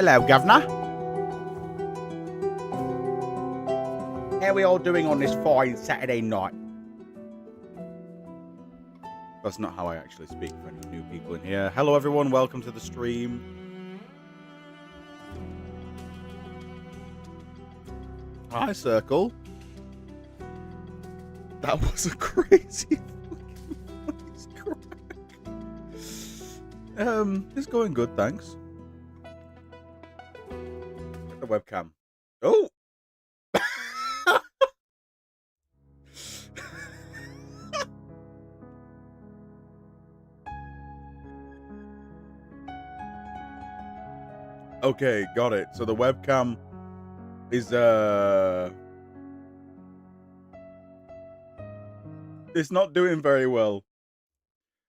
Hello, Governor. How are we all doing on this fine Saturday night? That's not how I actually speak for any new people in here. Hello, everyone. Welcome to the stream. Hi, Circle. That was a crazy voice crack. It's going good, thanks. The webcam. Oh! Okay, got it. So the webcam is it's not doing very well.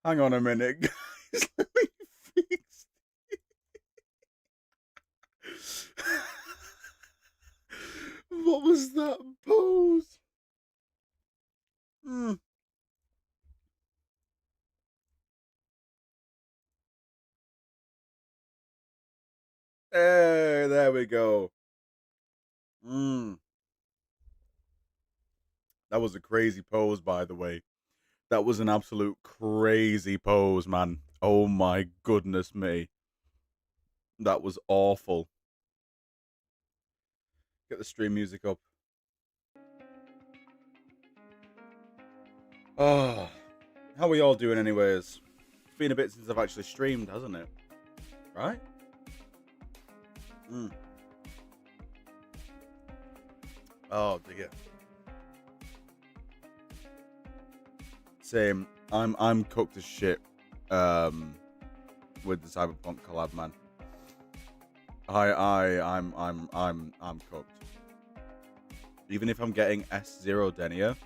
Hang on a minute, guys. Let me fix it. What was that pose? Hey, there we go. That was a crazy pose, by the way. That was an absolute crazy pose, man. Oh my goodness me. That was awful. Get the stream music up. Oh, how are we all doing anyways? It's been a bit since I've actually streamed, hasn't it? Right? Oh dear. Same. I'm cooked as shit. With the Cyberpunk collab, man. I'm cooked. Even if I'm getting S0 Denia,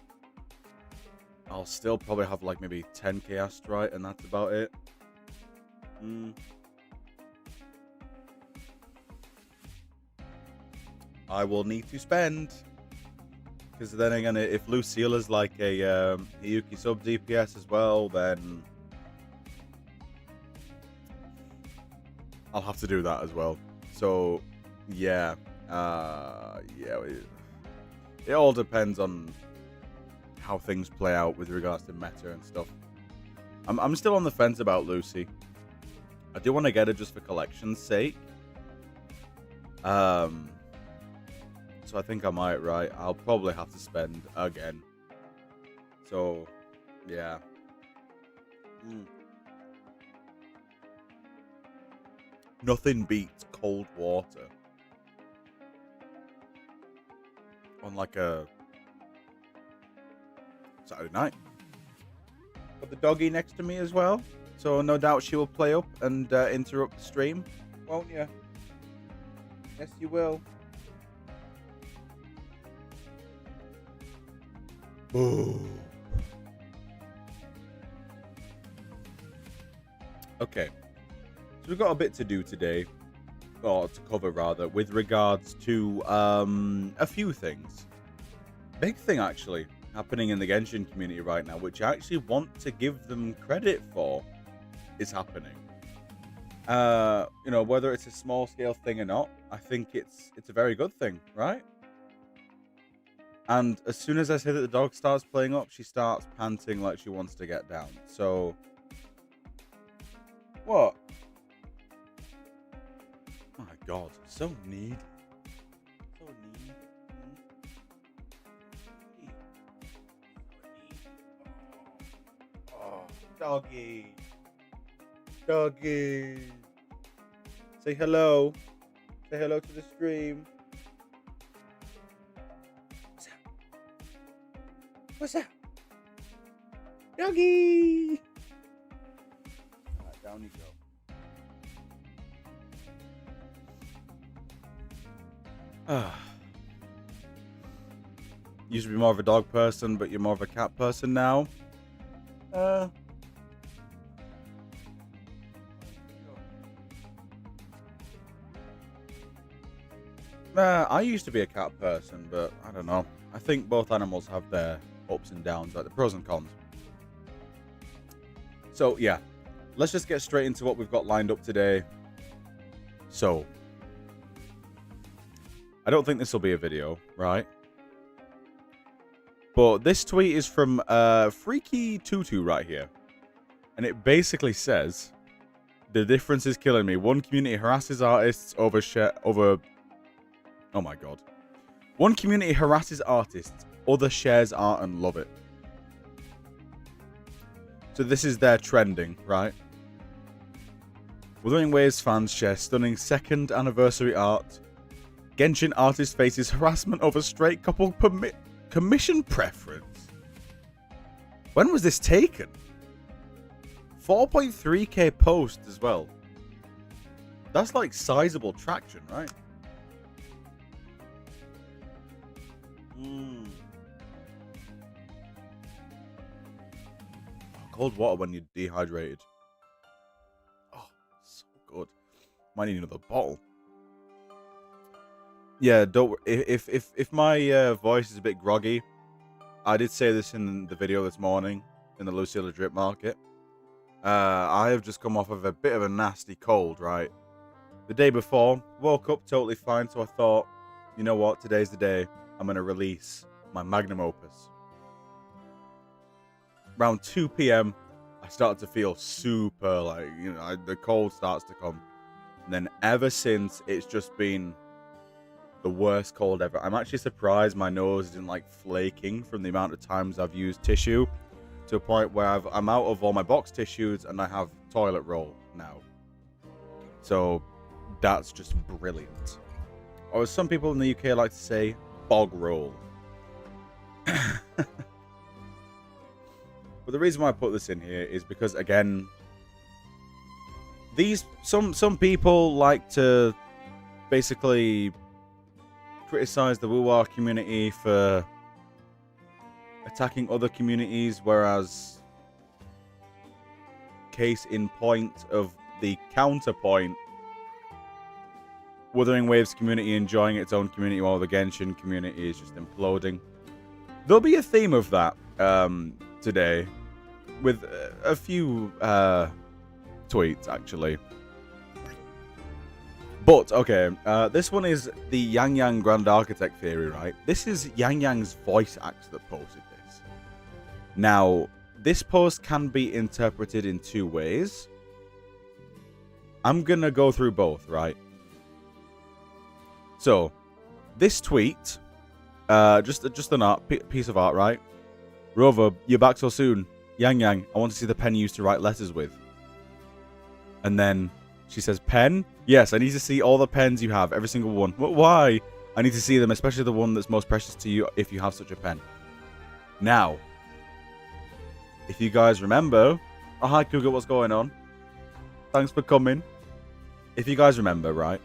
I'll still probably have like maybe 10k Astrite, and that's about it. I will need to spend. Because then again, if Lucille is like a Yuki sub DPS as well, then I'll have to do that as well. So, yeah. It all depends on how things play out with regards to meta and stuff. I'm still on the fence about Lucy. I do want to get her just for collection's sake. So I think I might, right? I'll probably have to spend again. So, yeah. Nothing beats cold water on like a Saturday night. Got the doggy next to me as well, so no doubt she will play up and interrupt the stream, won't you? Yes, you will. Ooh. Okay, so we've got a bit to do today, or to cover rather, with regards to a few things. Big thing actually happening in the Genshin community right now, which I actually want to give them credit for, is happening. You know, whether it's a small scale thing or not, I think it's a very good thing, right? And as soon as I say that the dog starts playing up, she starts panting like she wants to get down. So, what? My God, so needy. So needy. Oh, doggy. Doggy. Say hello. Say hello to the stream. What's up? Doggy! Alright, down you go. Used to be more of a dog person, but you're more of a cat person now. I used to be a cat person, but I don't know. I think both animals have their ups and downs, like the pros and cons. So yeah, let's just get straight into what we've got lined up today. So I don't think this will be a video, right? But this tweet is from Freaky Tutu right here. And it basically says, the difference is killing me. One community harasses artists over... Oh my god. One community harasses artists, other shares art and love it. So this is their trending, right? Wuthering Waves fans share stunning second anniversary art. Genshin artist faces harassment over straight couple commission preference. When was this taken? 4.3k post as well. That's like sizable traction, right? Cold water when you're dehydrated. Oh, so good. Might need another bottle. Yeah, don't. If my voice is a bit groggy, I did say this in the video this morning in the Lucilla Drip Market. I have just come off of a bit of a nasty cold, right? The day before, woke up totally fine, so I thought, you know what? Today's the day I'm gonna release my magnum opus. Around 2 p.m. I started to feel super, like, you know, the cold starts to come. And then ever since, it's just been the worst cold ever. I'm actually surprised my nose isn't, like, flaking from the amount of times I've used tissue, to a point where I'm out of all my box tissues and I have toilet roll now. So that's just brilliant. Or as some people in the UK like to say, bog roll. But the reason why I put this in here is because, again, some people like to basically criticize the WuWa community for attacking other communities, whereas case in point of the counterpoint, Wuthering Waves community enjoying its own community while the Genshin community is just imploding. There'll be a theme of that today, with a few tweets, actually. But, okay, this one is the Yang Yang Grand Architect theory, right? This is Yang Yang's voice actor that posted this. Now, this post can be interpreted in two ways. I'm gonna go through both, right? So, this tweet, just an piece of art, right? Rover, you're back so soon. Yang Yang, I want to see the pen you used to write letters with. And then she says, pen? Yes, I need to see all the pens you have, every single one. Why? I need to see them, especially the one that's most precious to you if you have such a pen. Now, if you guys remember... Oh, hi, Cougar, what's going on? Thanks for coming. If you guys remember, right?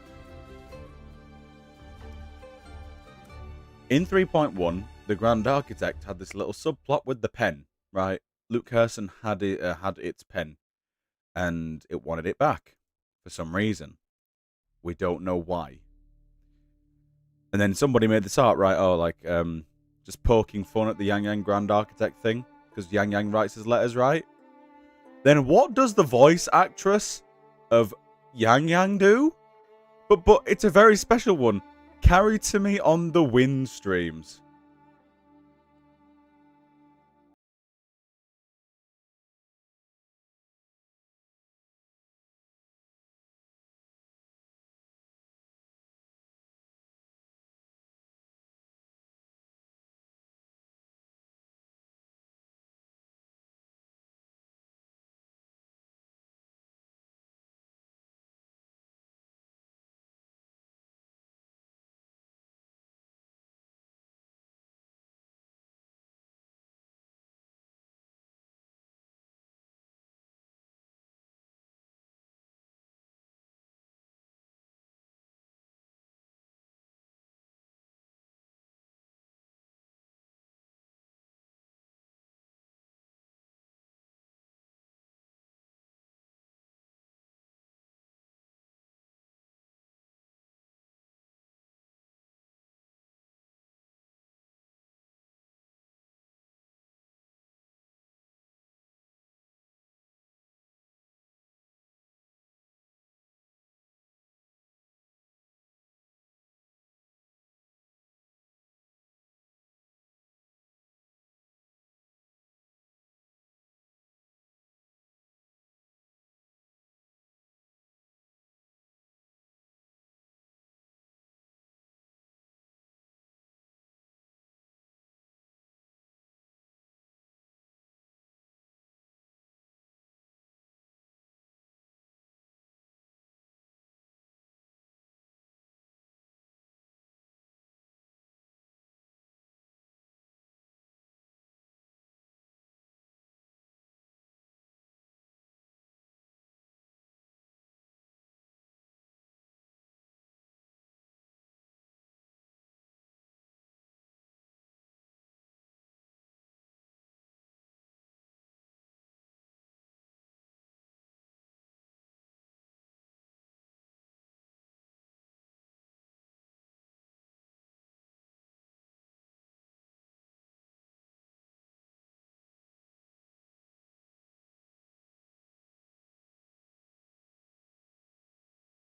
In 3.1, the Grand Architect had this little subplot with the pen, right? Luke Herson had its pen, and it wanted it back for some reason. We don't know why. And then somebody made this art, right? Oh, like, just poking fun at the Yang Yang Grand Architect thing, because Yang Yang writes his letters, right? Then what does the voice actress of Yang Yang do? But it's a very special one. Carry to me on the wind streams.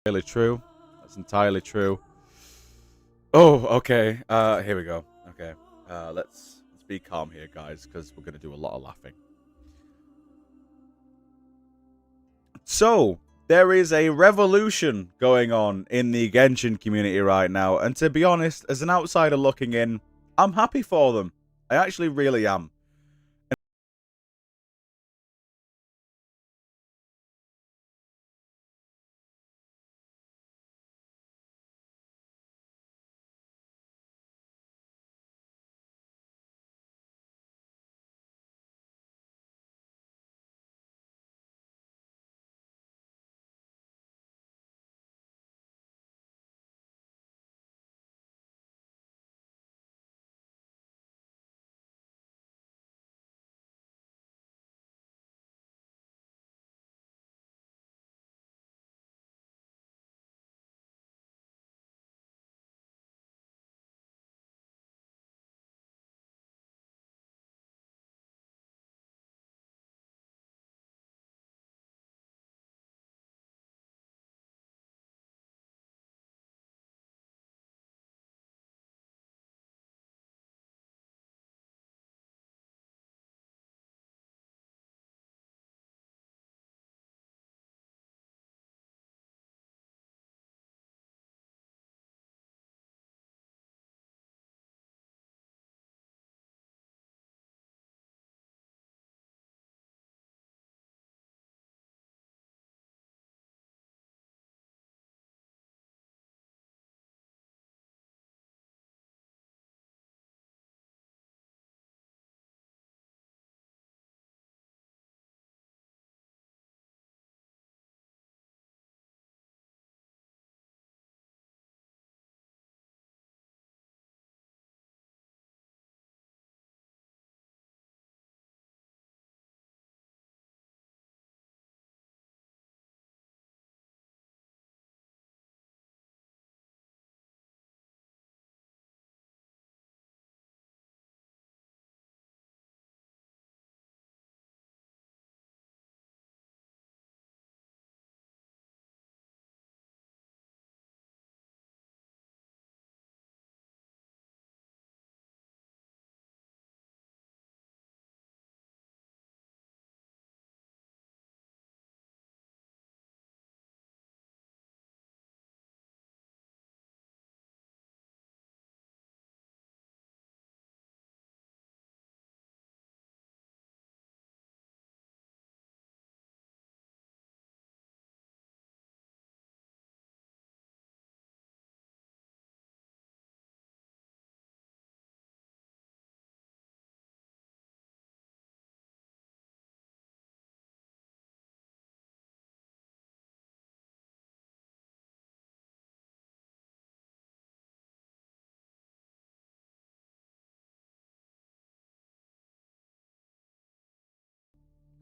entirely true. That's entirely true. Oh, okay. Here we go. Okay. Let's be calm here, guys, because we're gonna do a lot of laughing. So there is a revolution going on in the Genshin community right now, and to be honest, as an outsider looking in, I'm happy for them. I actually really am.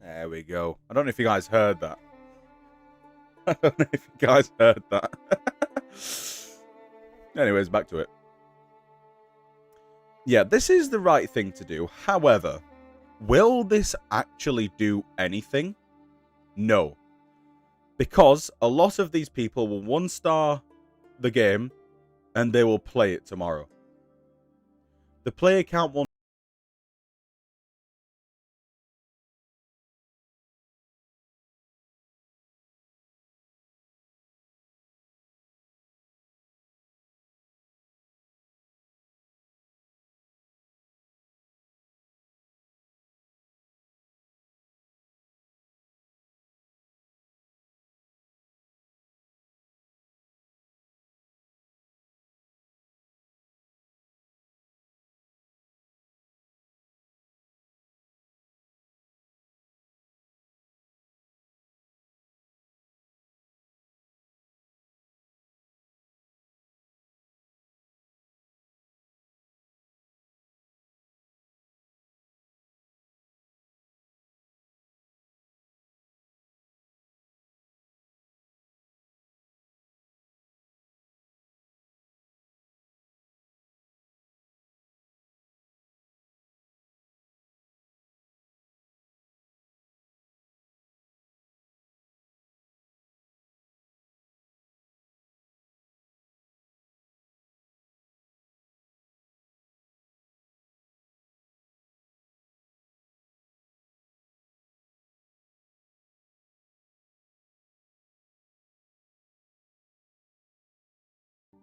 There we go. I don't know if you guys heard that. I don't know if you guys heard that. Anyways, back to it. Yeah, this is the right thing to do. However, will this actually do anything? No. Because a lot of these people will one-star the game and they will play it tomorrow. The player count will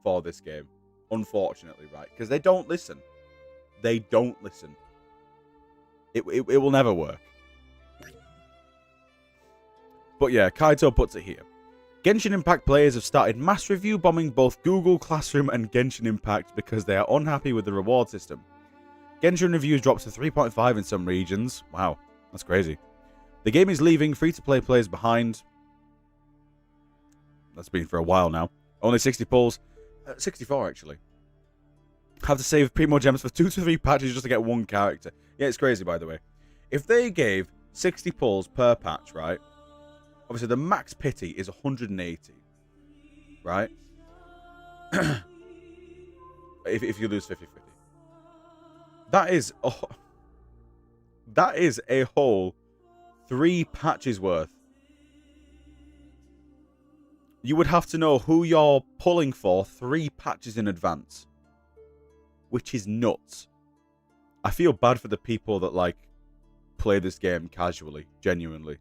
for this game, unfortunately, right? Because they don't listen. They don't listen. It will never work. But yeah, Kaito puts it here. Genshin Impact players have started mass review bombing both Google Classroom and Genshin Impact because they are unhappy with the reward system. Genshin reviews dropped to 3.5 in some regions. Wow, that's crazy. The game is leaving free-to-play players behind. That's been for a while now. Only 60 pulls. 64, actually. Have to save Primo Gems for 2 to 3 patches just to get one character. Yeah, it's crazy, by the way. If they gave 60 pulls per patch, right? Obviously, the max pity is 180. Right? if you lose 50-50. That is a whole 3 patches worth. You would have to know who you're pulling for 3 patches in advance. Which is nuts. I feel bad for the people that, like, play this game casually, genuinely.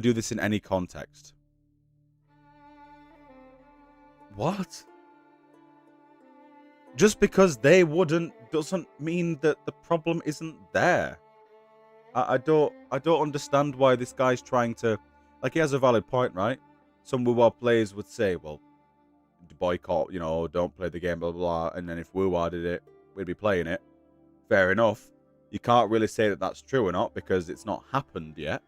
Do this in any context. What? Just because they wouldn't doesn't mean that the problem isn't there. I don't understand why this guy's trying to, like, he has a valid point, right? Some WuWa players would say, well, boycott, you know, don't play the game, blah, blah, blah. And then if WuWa did it, we'd be playing it. Fair enough. You can't really say that that's true or not because it's not happened yet.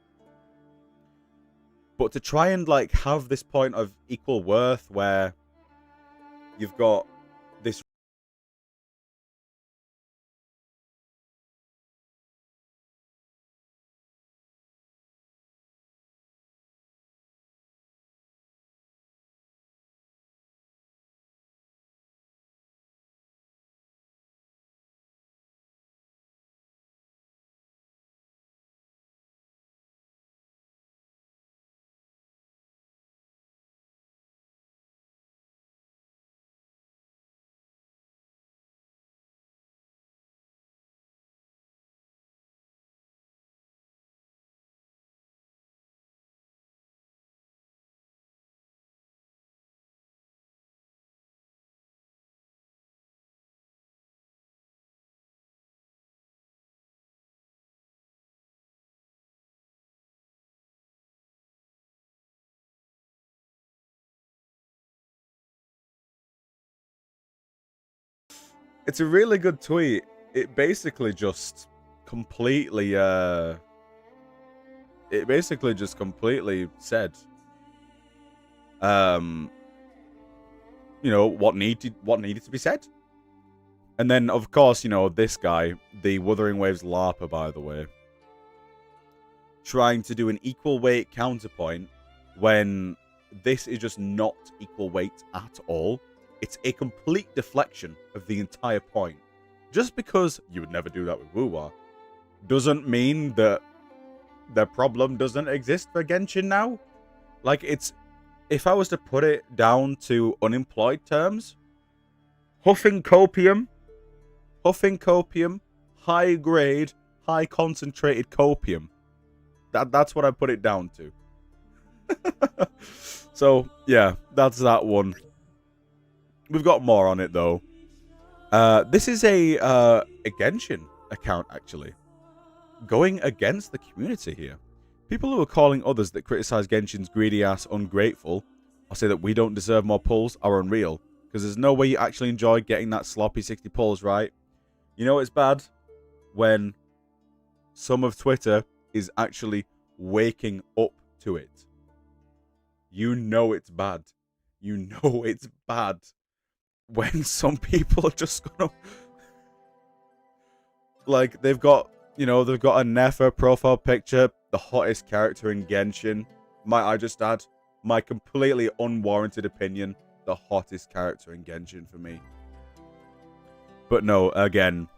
But to try and, like, have this point of equal worth where you've got this It's a really good tweet. It basically just completely said what needed to be said. And then of course, this guy, the Wuthering Waves LARPer, by the way, trying to do an equal weight counterpoint when this is just not equal weight at all. It's a complete deflection of the entire point. Just because you would never do that with WuWa doesn't mean that the problem doesn't exist for Genshin now. Like, if I was to put it down to unemployed terms, huffing copium, high grade, high concentrated copium. That's what I put it down to. So, yeah, that's that one. We've got more on it, though. This is a Genshin account, actually. Going against the community here. People who are calling others that criticize Genshin's greedy ass ungrateful, or say that we don't deserve more pulls, are unreal. Because there's no way you actually enjoy getting that sloppy 60 pulls, right? You know it's bad? When some of Twitter is actually waking up to it. You know it's bad. You know it's bad when some people are just gonna, like, they've got a Nefer profile picture, the hottest character in Genshin. Might I just add, my completely unwarranted opinion, the hottest character in Genshin for me. But no, again,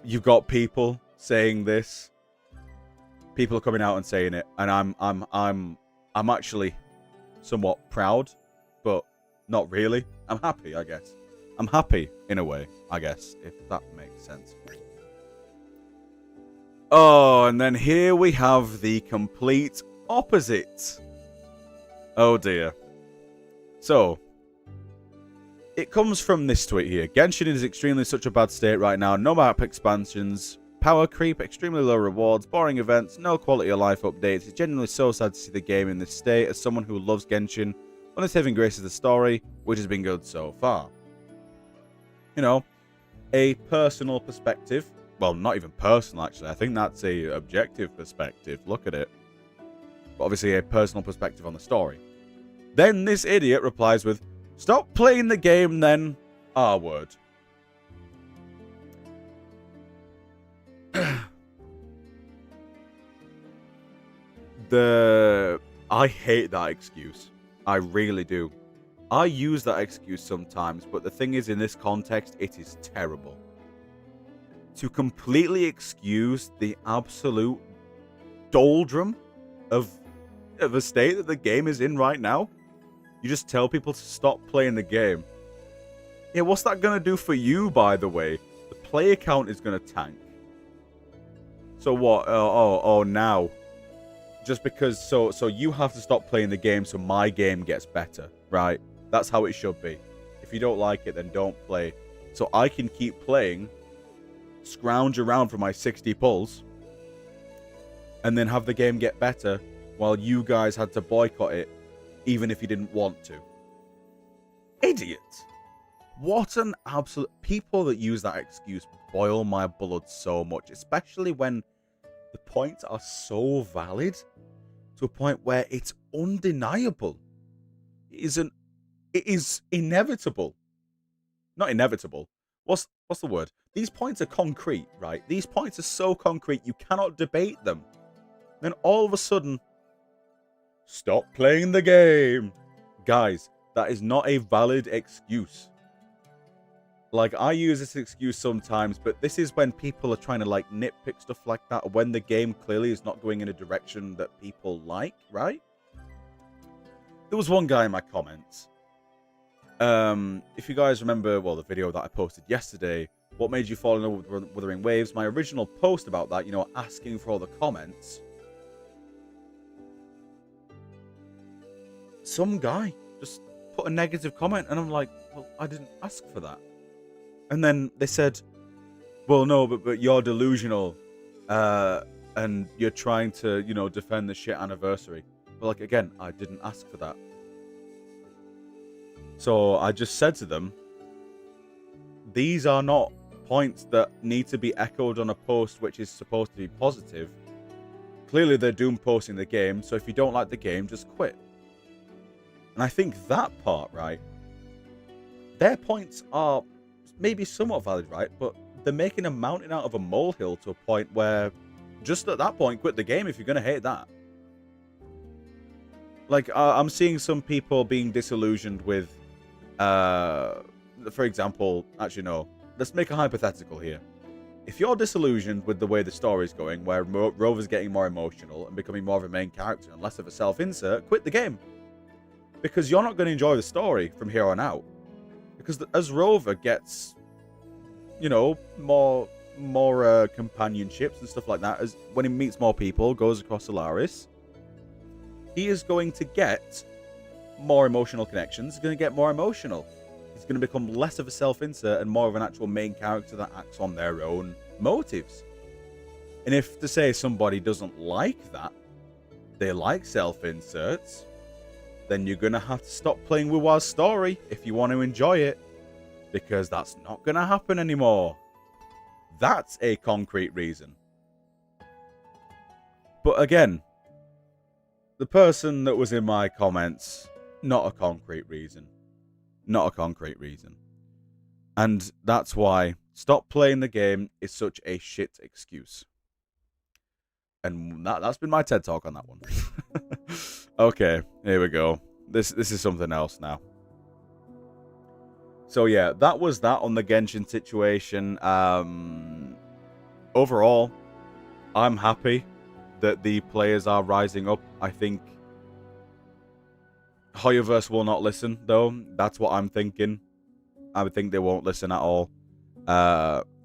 you've got people saying this. People are coming out and saying it, and I'm actually somewhat proud, but not really. I'm happy, I guess. I'm happy in a way, I guess, if that makes sense. Oh, and then here we have the complete opposite. Oh dear. So, it comes from this tweet here. Genshin is extremely such a bad state right now. No map expansions, power creep, extremely low rewards, boring events, no quality of life updates. It's genuinely so sad to see the game in this state as someone who loves Genshin. Only saving grace is the story, which has been good so far. You know, a personal perspective. Well, not even personal, actually. I think that's a objective perspective. Look at it. But obviously a personal perspective on the story. Then this idiot replies with, "Stop playing the game then, R word." I hate that excuse. I really do. I use that excuse sometimes, but the thing is, in this context, it is terrible. To completely excuse the absolute doldrum of a state that the game is in right now, you just tell people to stop playing the game. Yeah, what's that going to do for you, by the way? The player count is going to tank. So what? Oh, now. Just because, so you have to stop playing the game so my game gets better, right? That's how it should be. If you don't like it, then don't play. So I can keep playing, scrounge around for my 60 pulls, and then have the game get better while you guys had to boycott it, even if you didn't want to. Idiot! What an absolute... People that use that excuse boil my blood so much, especially when the points are so valid to a point where it's undeniable. It is inevitable. Not inevitable. What's the word? These points are concrete, right? These points are so concrete you cannot debate them. Then all of a sudden, stop playing the game. Guys, that is not a valid excuse. Like, I use this excuse sometimes, but this is when people are trying to, like, nitpick stuff like that, when the game clearly is not going in a direction that people like, right? There was one guy in my comments. If you guys remember, well, the video that I posted yesterday, what made you fall in love with Wuthering Waves, my original post about that, asking for all the comments. Some guy just put a negative comment, and I'm like, well, I didn't ask for that. And then they said, well, no, but you're delusional, and you're trying to, defend the shit anniversary. But, like, again, I didn't ask for that. So I just said to them, these are not points that need to be echoed on a post which is supposed to be positive. Clearly, they're doom posting the game, so if you don't like the game, just quit. And I think that part, right, their points are maybe somewhat valid, right, but they're making a mountain out of a molehill to a point where just at that point, quit the game if you're going to hate that. Like, I'm seeing some people being disillusioned with, for example, actually no, let's make a hypothetical here. If you're disillusioned with the way the story's going, where Rover's getting more emotional and becoming more of a main character and less of a self-insert, quit the game. Because you're not going to enjoy the story from here on out. Because as Rover gets, you know, more companionships and stuff like that, as when he meets more people, goes across Solaris, he is going to get more emotional connections. He's going to get more emotional. He's going to become less of a self-insert and more of an actual main character that acts on their own motives. And if to say somebody doesn't like that, they like self-inserts, then you're going to have to stop playing WuWa's story if you want to enjoy it. Because that's not going to happen anymore. That's a concrete reason. But again, the person that was in my comments, not a concrete reason. Not a concrete reason. And that's why stop playing the game is such a shit excuse. And that's been my TED Talk on that one. Okay, here we go. This is something else now. So yeah, that was that on the Genshin situation. Overall, I'm happy that the players are rising up. I think Hoyoverse will not listen, though. That's what I'm thinking. I would think they won't listen at all.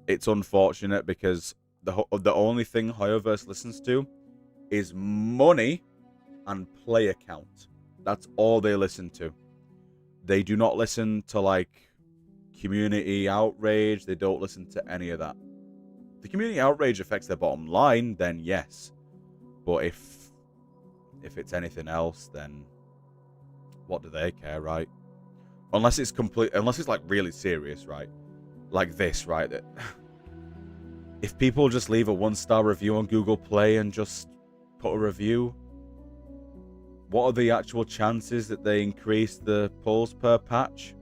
It's unfortunate because the only thing Hoyoverse listens to is money and player count. That's all they listen to. They do not listen to, like, community outrage. They don't listen to any of that. If the community outrage affects their bottom line, then yes. But if it's anything else, then what do they care, right? Unless it's like really serious, right? Like this, right? That if people just leave a 1-star review on Google Play and just put a review, what are the actual chances that they increase the polls per patch?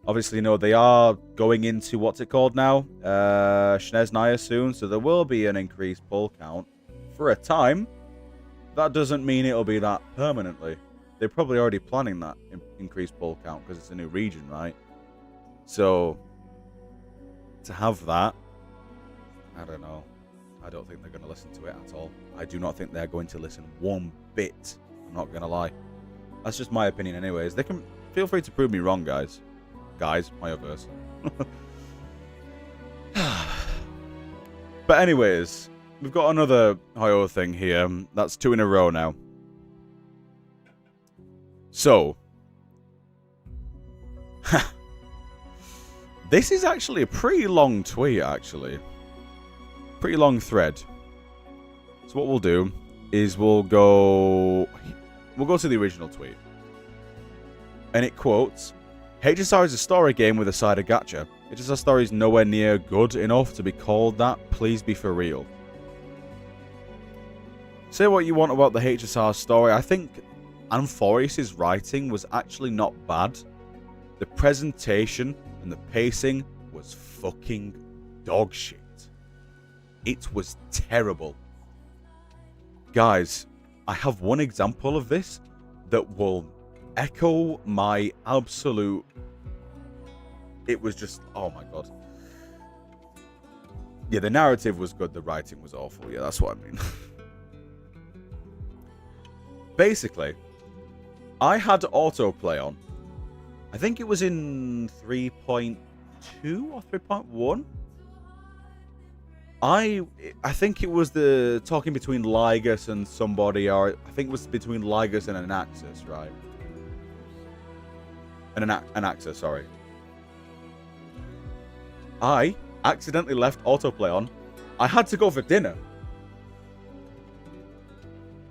Obviously, no, they are going into, what's it called now? Snezhnaya soon, so there will be an increased poll count for a time. That doesn't mean it'll be that permanently. They're probably already planning that increased poll count because it's a new region, right? So, to have that, I don't know. I don't think they're going to listen to it at all. I do not think they're going to listen one bit. I'm not going to lie. That's just my opinion anyways. They can feel free to prove me wrong, guys. Guys, my verse. But anyways, we've got another Hoyo thing here. That's 2 in a row now. So, this is actually a pretty long tweet, actually. Pretty long thread. So what we'll do is we'll go to the original tweet. And it quotes, HSR is a story game with a side of gacha. HSR story is nowhere near good enough to be called that. Please be for real. Say what you want about the HSR story. I think Anforius' writing was actually not bad. The presentation and the pacing was fucking dog shit. It was terrible. Guys, I have one example of this that will echo my absolute... It was just... Oh my god. Yeah, the narrative was good. The writing was awful. Yeah, that's what I mean. Basically, I had autoplay on. I think it was in 3.2 or 3.1. I think it was the talking between Lygus and somebody, or I think it was between Lygus and Anaxis, right? Anaxis, sorry. I accidentally left autoplay on. I had to go for dinner.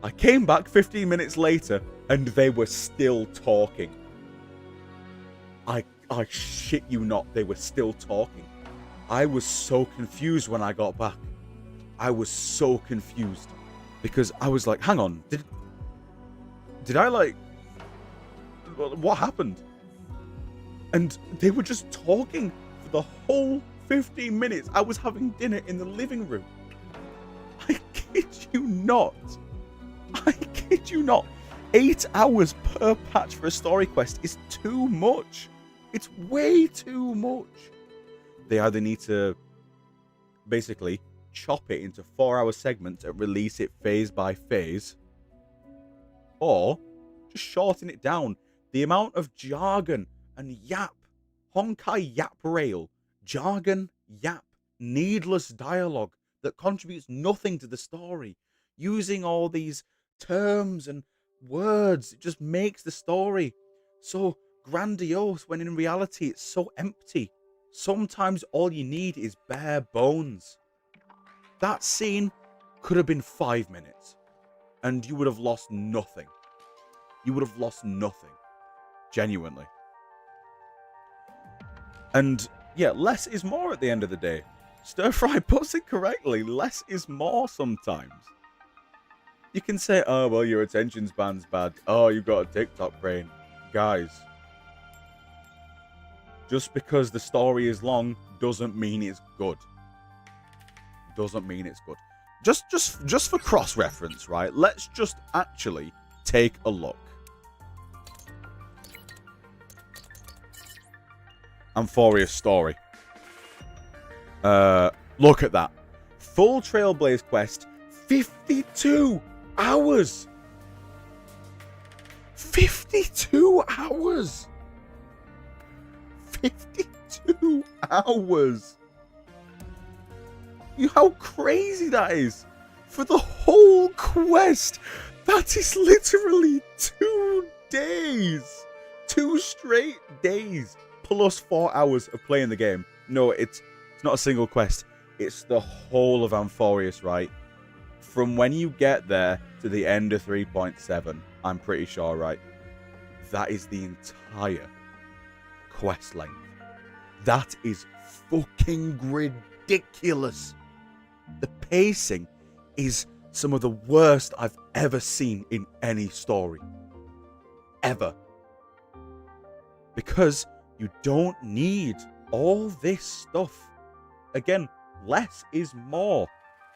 I came back 15 minutes later and they were still talking. I shit you not, they were still talking. I was so confused when I got back. I was so confused because I was like, hang on, did I like, what happened? And they were just talking for the whole 15 minutes. I was having dinner in the living room. I kid you not. I kid you not. 8 hours per patch for a story quest is too much. It's way too much. They either need to basically chop it into 4-hour segments and release it phase by phase, or just shorten it down. The amount of jargon and yap, Honkai yap rail, jargon, yap, needless dialogue that contributes nothing to the story, using all these terms and words, it just makes the story so grandiose when in reality it's so empty. Sometimes all you need is bare bones. That scene could have been 5 minutes and you would have lost nothing. You would have lost nothing. Genuinely. And yeah, less is more at the end of the day. Stir Fry puts it correctly. Less is more sometimes. You can say, oh, well, your attention span's bad. Oh, you've got a TikTok brain. Guys, just because the story is long doesn't mean it's good. Doesn't mean it's good. Just for cross-reference, right? Let's just actually take a look. Amphoria's story. Look at that. Full Trailblaze quest, 52 hours. 52 hours. 52 hours. You know how crazy that is? For the whole quest. That is literally 2 days. 2 straight days. Plus 4 hours of playing the game. No, it's not a single quest. It's the whole of Amphorius, right? From when you get there to the end of 3.7, I'm pretty sure, right? That is the entire quest length. That is fucking ridiculous. The pacing is some of the worst I've ever seen in any story. Ever. Because you don't need all this stuff. Again, less is more.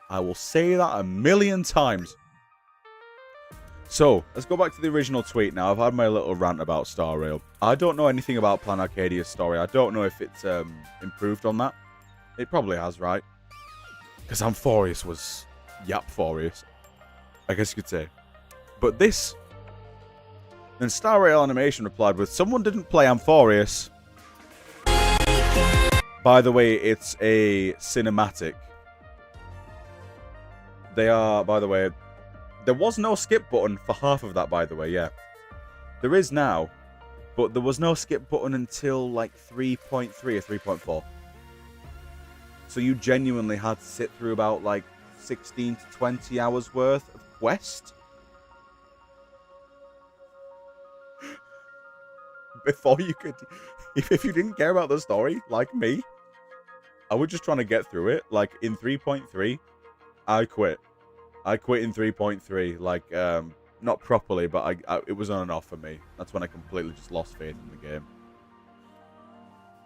I will say that a million times. So, let's go back to the original tweet now. I've had my little rant about Star Rail. I don't know anything about Plan Arcadia's story. I don't know if it's improved on that. It probably has, right? Because Amphorius was Yapphorius, I guess you could say. But this... Then Star Rail Animation replied with, someone didn't play Amphorius. By the way, it's a cinematic. They are, by the way... There was no skip button for half of that, by the way, yeah. There is now, but there was no skip button until like 3.3 or 3.4. So you genuinely had to sit through about like 16 to 20 hours worth of quest before you could... If you didn't care about the story, like me, I was just trying to get through it. Like in 3.3, I quit. I quit in 3.3, like, not properly, but it was on and off for me. That's when I completely just lost faith in the game.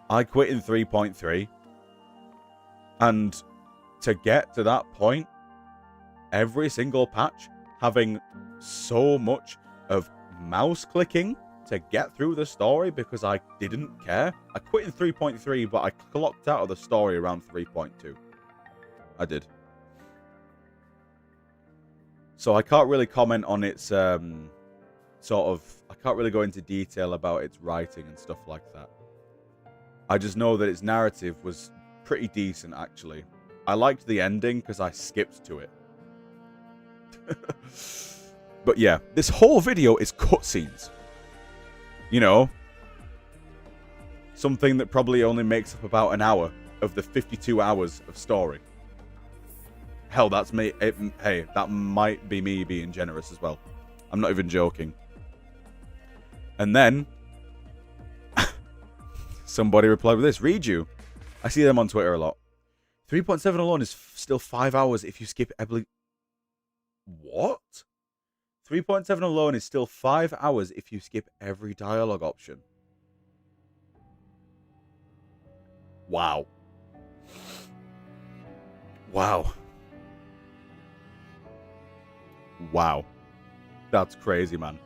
I quit in 3.3, and to get to that point, every single patch having so much of mouse clicking to get through the story because I didn't care. I quit in 3.3, but I clocked out of the story around 3.2. I did. So I can't really comment on its I can't really go into detail about its writing and stuff like that. I just know that its narrative was pretty decent, actually. I liked the ending because I skipped to it. But yeah, this whole video is cutscenes. You know, something that probably only makes up about an hour of the 52 hours of story. Hell, that's me. Hey, that might be me being generous as well. I'm not even joking. And then, Somebody replied with this. Read you. I see them on Twitter a lot. 3.7 alone is still 5 hours if you skip every... What? 3.7 alone is still 5 hours if you skip every dialogue option. Wow. Wow. Wow. That's crazy, man.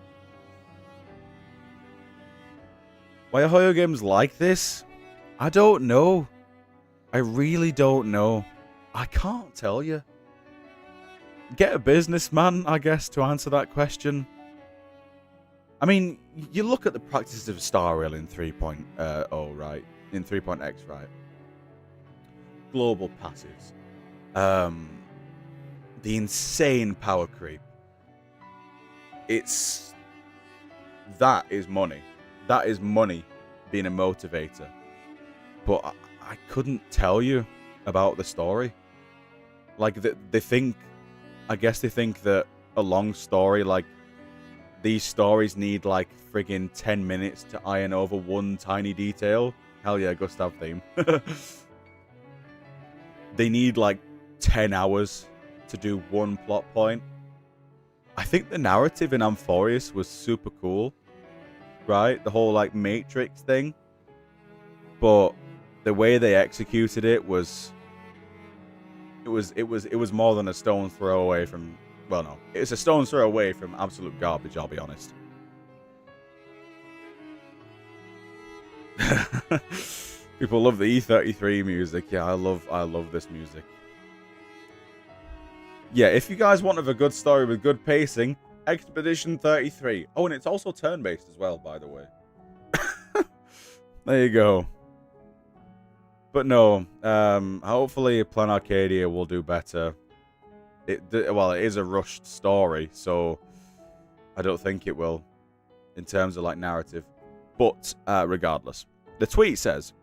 Why are Hoyo games like this? I don't know. I really don't know. I can't tell you. Get a businessman, I guess, to answer that question. I mean, you look at the practices of Star Rail in 3.0, right? In 3.x, right? Global passives. The insane power creep. That is money. That is money being a motivator. But I couldn't tell you about the story. Like, they think... I guess they think that a long story, like, these stories need, like, friggin' 10 minutes to iron over one tiny detail. Hell yeah, Gustav theme. They need, like, 10 hours to do one plot point. I think the narrative in Amphorius was super cool. Right? The whole, like, Matrix thing. But the way they executed it was... It was more than a stone's throw away from... Well, no. It's a stone's throw away from absolute garbage, I'll be honest. People love the E33 music. Yeah, I love this music. Yeah, if you guys want a good story with good pacing, Expedition 33. Oh, and it's also turn-based as well, by the way. There you go. But no, hopefully Plan Arcadia will do better. Well, it is a rushed story, so I don't think it will in terms of, like, narrative. But regardless, the tweet says,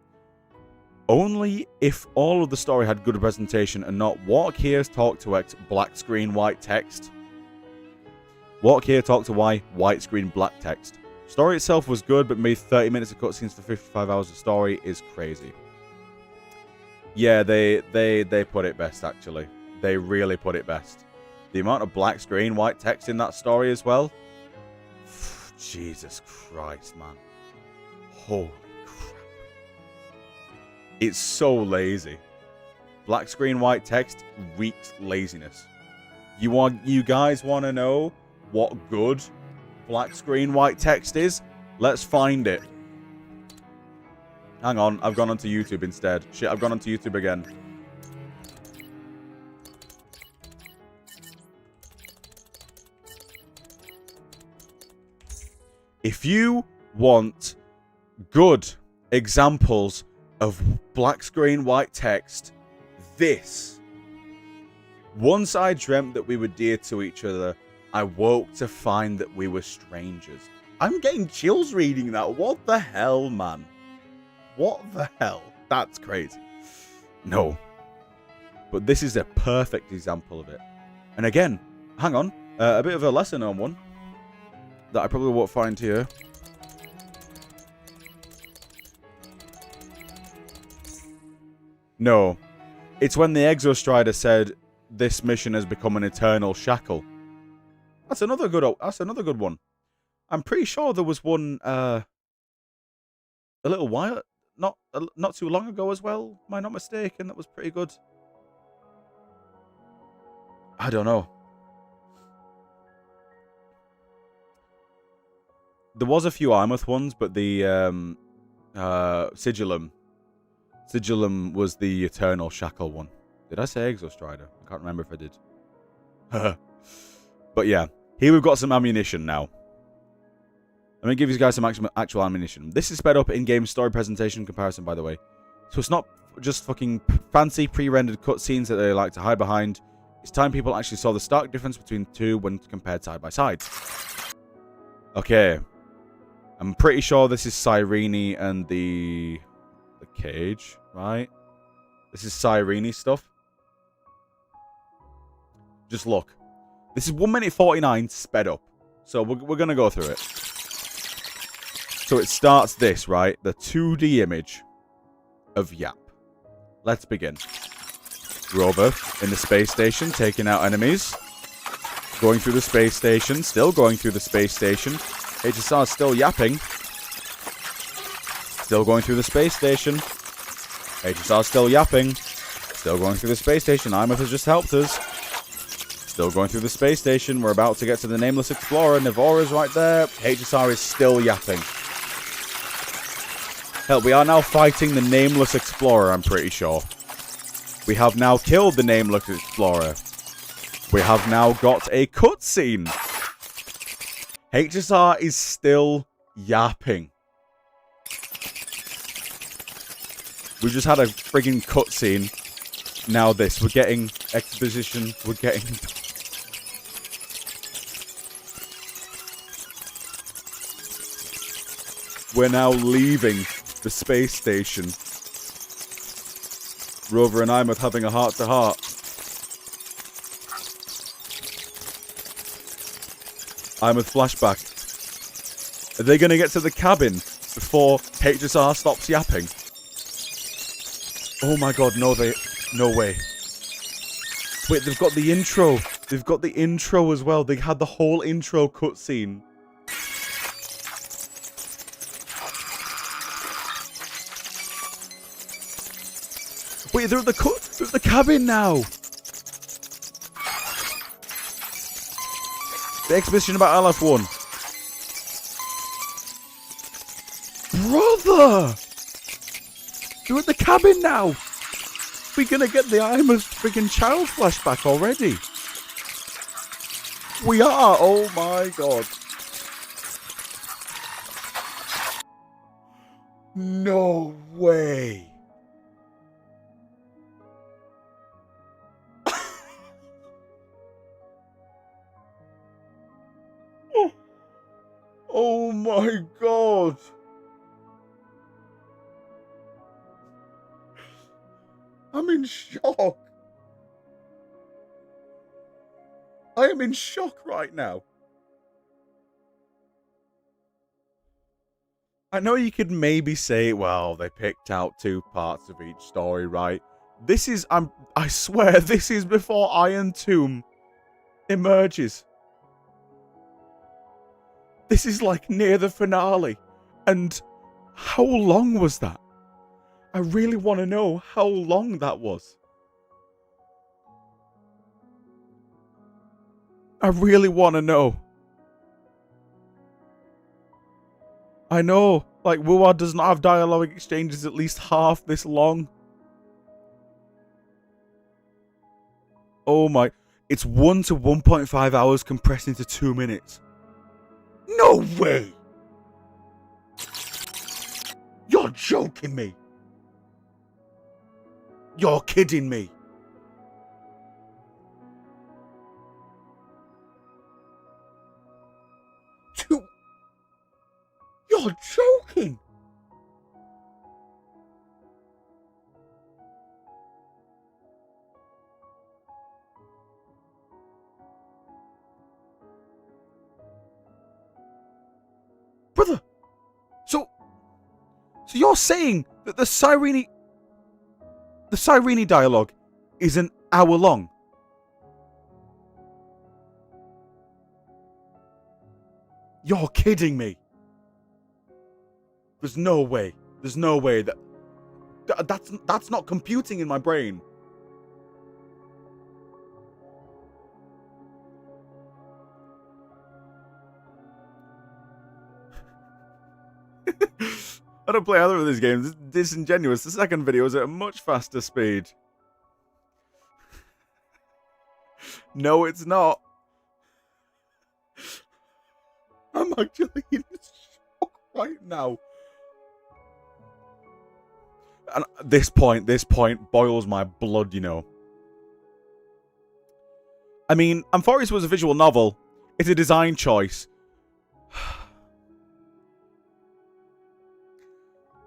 only if all of the story had good representation and not walk here, talk to X, black screen, white text. Walk here, talk to Y, white screen, black text. Story itself was good, but made 30 minutes of cutscenes for 55 hours of story is crazy. Yeah, they put it best, actually. They really put it best. The amount of black screen, white text in that story as well. Jesus Christ, man. Holy crap. It's so lazy. Black screen, white text reeks laziness. You guys want to know what good black screen, white text is? Let's find it. Hang on, I've gone onto YouTube instead. Shit, I've gone onto YouTube again. If you want good examples of black screen, white text, this. Once I dreamt that we were dear to each other, I woke to find that we were strangers. I'm getting chills reading that. What the hell, man? What the hell? That's crazy. No. But this is a perfect example of it. And again, hang on. A bit of a lesser known one that I probably won't find here. No. It's when the Exostrider said, this mission has become an eternal shackle. That's another good one. I'm pretty sure there was one a little while... Not too long ago as well. Am I not mistaken? That was pretty good. I don't know. There was a few Armuth ones, but the Sigillum was the Eternal Shackle one. Did I say Exostrider? I can't remember if I did. But yeah, here we've got some ammunition now. Let me give you guys some actual ammunition. This is sped up in-game story presentation comparison, by the way. So it's not just fucking fancy pre-rendered cutscenes that they like to hide behind. It's time people actually saw the stark difference between the two when compared side by side. Okay. I'm pretty sure this is Cyrene and the cage, right? This is Cyrene stuff. Just look. This is 1 minute 49 sped up. So we're going to go through it. So it starts this, right? The 2D image of Yap. Let's begin. Rover in the space station, taking out enemies. Going through the space station, still going through the space station. HSR still yapping. Still going through the space station. HSR still yapping. Still going through the space station. IMF has just helped us. Still going through the space station. We're about to get to the Nameless Explorer. Navora's right there. HSR is still yapping. Hell, we are now fighting the Nameless Explorer, I'm pretty sure. We have now killed the Nameless Explorer. We have now got a cutscene. HSR is still yapping. We just had a friggin' cutscene. Now this. We're getting exposition. We're getting... We're now leaving the space station. Rover and I'm having a heart-to-heart. I'm with flashback. Are they going to get to the cabin before HSR stops yapping? Oh my god, no way. Wait, they've got the intro. They've got the intro as well. They had the whole intro cutscene. Wait, they're at the cabin now. The exhibition about LF1. Brother! They're at the cabin now. We're gonna get the I'm a freaking child flashback already. We are. Oh my god. No way. Oh my god. I'm in shock. I am in shock right now. I know you could maybe say, well, they picked out 2 parts of each story, right? This is, I swear, this is before Iron Tomb emerges. This is like near the finale. And how long was that? I really want to know how long that was. I really want to know. I know, like, WuWa does not have dialogue exchanges at least half this long. Oh my... It's 1 to 1.5 hours compressed into 2 minutes. No way! You're joking me. You're kidding me. You're joking. Brother, so you're saying that the Cyrene dialogue is an hour long? You're kidding me. There's no way. There's no way that's not computing in my brain. I don't play either of these games. It's disingenuous. The second video is at a much faster speed. No, it's not. I'm actually in shock right now. And this point boils my blood, you know. I mean, Amphoris was a visual novel. It's a design choice.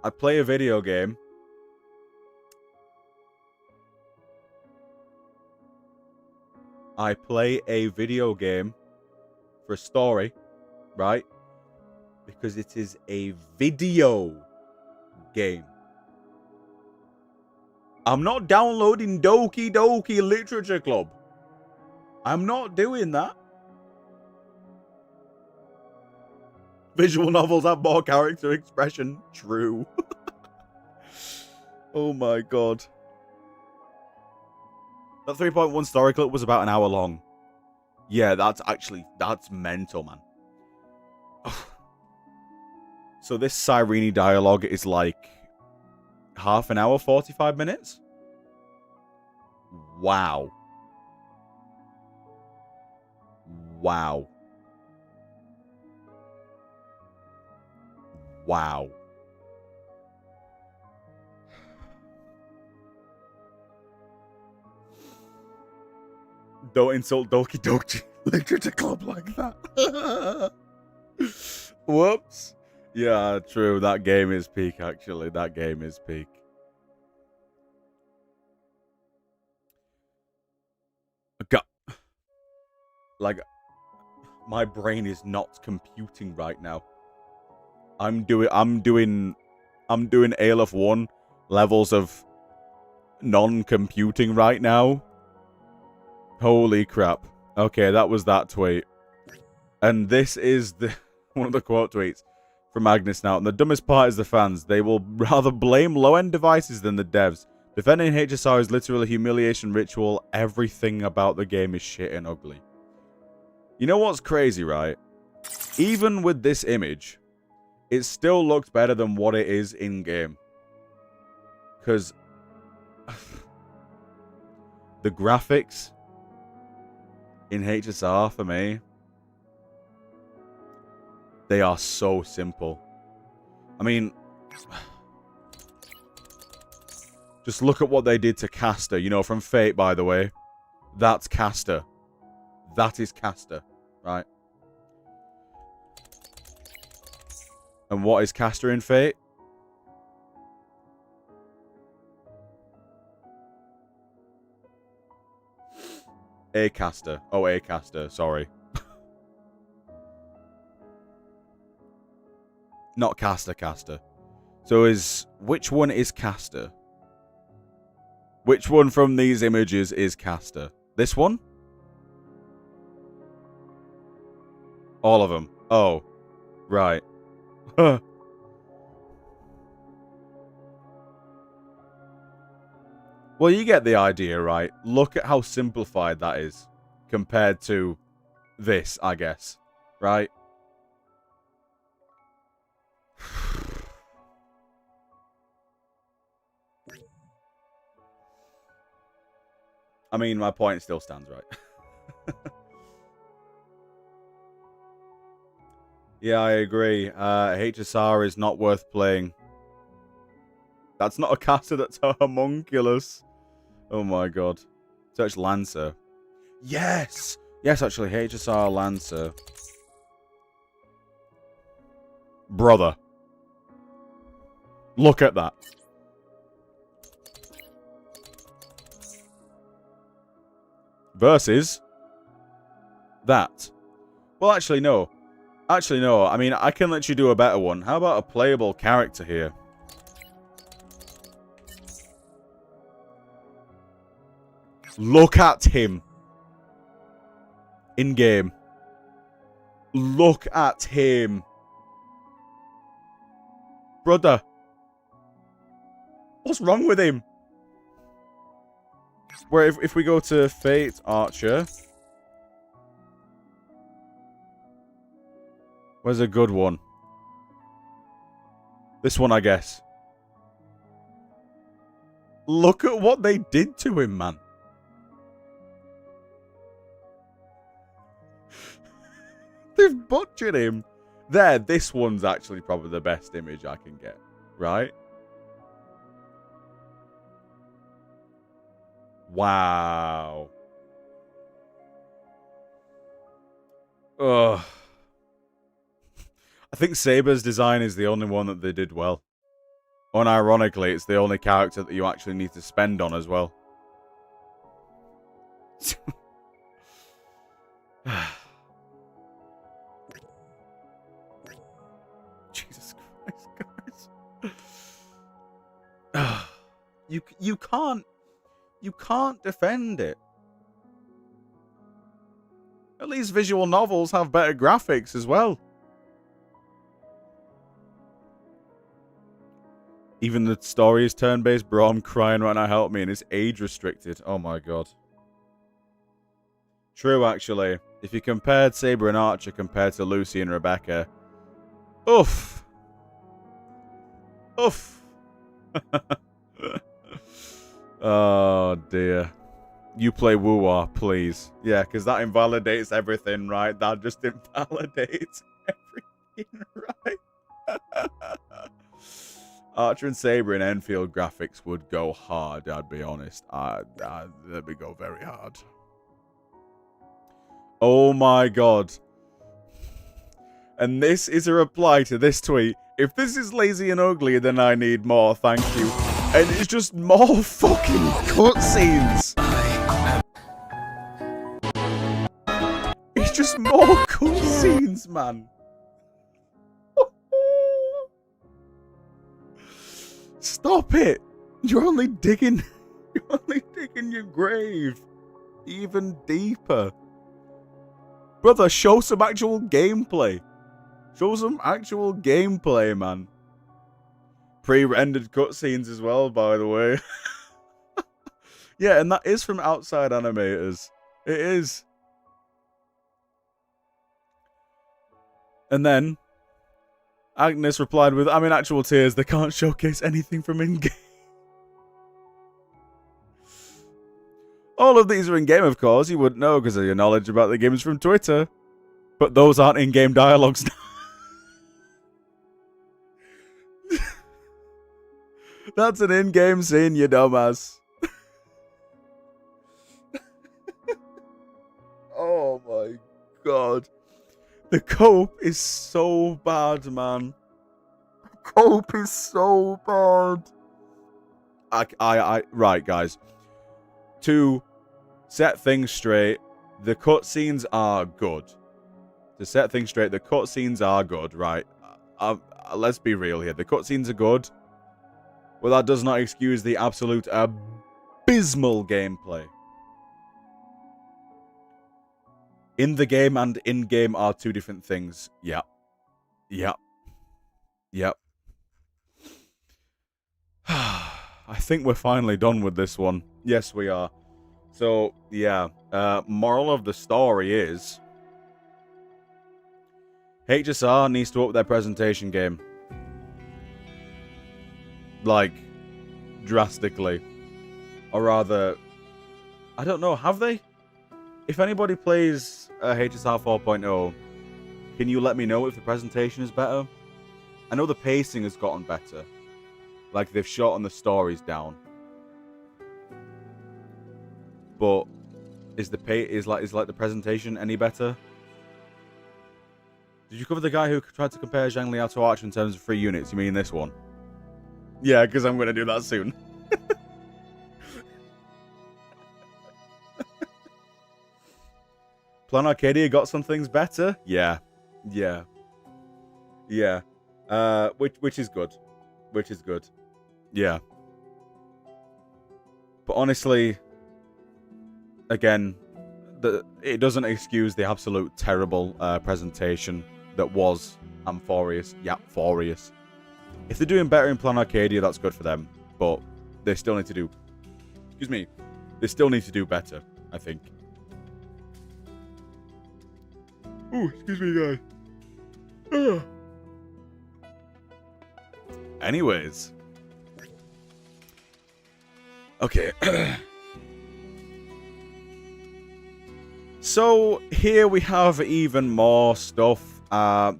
I play a video game. I play a video game for a story, right? because it is a video game. I'm not downloading Doki Doki Literature Club. I'm not doing that. Visual novels have more character expression. True. Oh my god. That 3.1 story clip was about an hour long. Yeah, that's mental, man. So this Cyrene dialogue is like half an hour, 45 minutes? Wow. Wow. Wow. Don't insult Doki Doki Literature Club like that. Whoops. Yeah, true. That game is peak, actually. That game is peak. God. Like, my brain is not computing right now. I'm doing Aleph 1 levels of non-computing right now. Holy crap. Okay, that was that tweet. And this is one of the quote tweets from Agnes now. And the dumbest part is the fans. They will rather blame low-end devices than the devs. Defending HSR is literally a humiliation ritual. Everything about the game is shit and ugly. You know what's crazy, right? Even with this image, it still looks better than what it is in-game. Because the graphics in HSR, for me, they are so simple. I mean, just look at what they did to Caster. You know, from Fate, by the way. That's Caster. That is Caster, right? And what is Caster in Fate? A Caster. Oh, A Caster. Sorry. Not Caster, Caster. So which one is Caster? Which one from these images is Caster? This one? All of them. Oh. Right. Well, you get the idea, right? Look at how simplified that is compared to this, I guess. Right? I mean, my point still stands, right? Yeah, I agree. HSR is not worth playing. That's not a caster, that's a homunculus. Oh my god. Search Lancer. Yes! Yes, actually, HSR Lancer. Brother. Look at that. Versus that. Well, actually, no. Actually, no. I mean, I can let you do a better one. How about a playable character here? Look at him. In-game. Look at him. Brother. What's wrong with him? Where if we go to Fate Archer. Where's a good one? This one, I guess. Look at what they did to him, man. They've butchered him. There, this one's actually probably the best image I can get. Right? Wow. Ugh. I think Saber's design is the only one that they did well. Unironically, it's the only character that you actually need to spend on as well. You can't defend it. At least visual novels have better graphics as well. Even the story is turn-based. Bro, I'm crying right now. Help me. And it's age-restricted. Oh, my God. True, actually. If you compared Saber and Archer compared to Lucy and Rebecca. Oof. Oof. Oh, dear. You play WuWa, please. Yeah, because that invalidates everything, right? That just invalidates everything, right? Archer and Saber in Enfield graphics would go hard, I'd be honest. They would go very hard. Oh my God. And this is a reply to this tweet. If this is lazy and ugly, then I need more, thank you. And it's just more fucking cutscenes. It's just more cutscenes, man. Stop it! You're only digging your grave even deeper. Brother, show some actual gameplay. Show some actual gameplay, man. Pre-rendered cutscenes as well, by the way. Yeah, and that is from Outside Animators. It is. And then Agnes replied with, I'm in actual tears. They can't showcase anything from in-game. All of these are in-game, of course. You wouldn't know because of your knowledge about the games from Twitter. But those aren't in-game dialogues. That's an in-game scene, you dumbass. Oh my God. The cope is so bad, man. The cope is so bad. Right, guys. To set things straight, the cutscenes are good. To set things straight, the cutscenes are good, right? Let's be real here. The cutscenes are good. Well, that does not excuse the absolute abysmal gameplay. In the game and in-game are two different things. Yep. Yep. Yep. I think we're finally done with this one. Yes, we are. So, yeah. Moral of the story is HSR needs to up their presentation game. Like, drastically. Or rather, I don't know, have they? If anybody plays HSR 4.0, can you let me know if the presentation is better? I know the pacing has gotten better. Like, they've shortened the stories down. But is the presentation any better? Did you cover the guy who tried to compare Zhang Liao to Archer in terms of free units? You mean this one? Yeah, because I'm going to do that soon. Plan Arcadia got some things better? Yeah. Yeah. Yeah. Which is good. Which is good. Yeah. But honestly, again, it doesn't excuse the absolute terrible presentation that was Amphorius. Yeah, Amphorius. If they're doing better in Plan Arcadia, that's good for them. But they still need to do... Excuse me. They still need to do better, I think. Oh, excuse me, guys. Anyways. Okay. So, here we have even more stuff.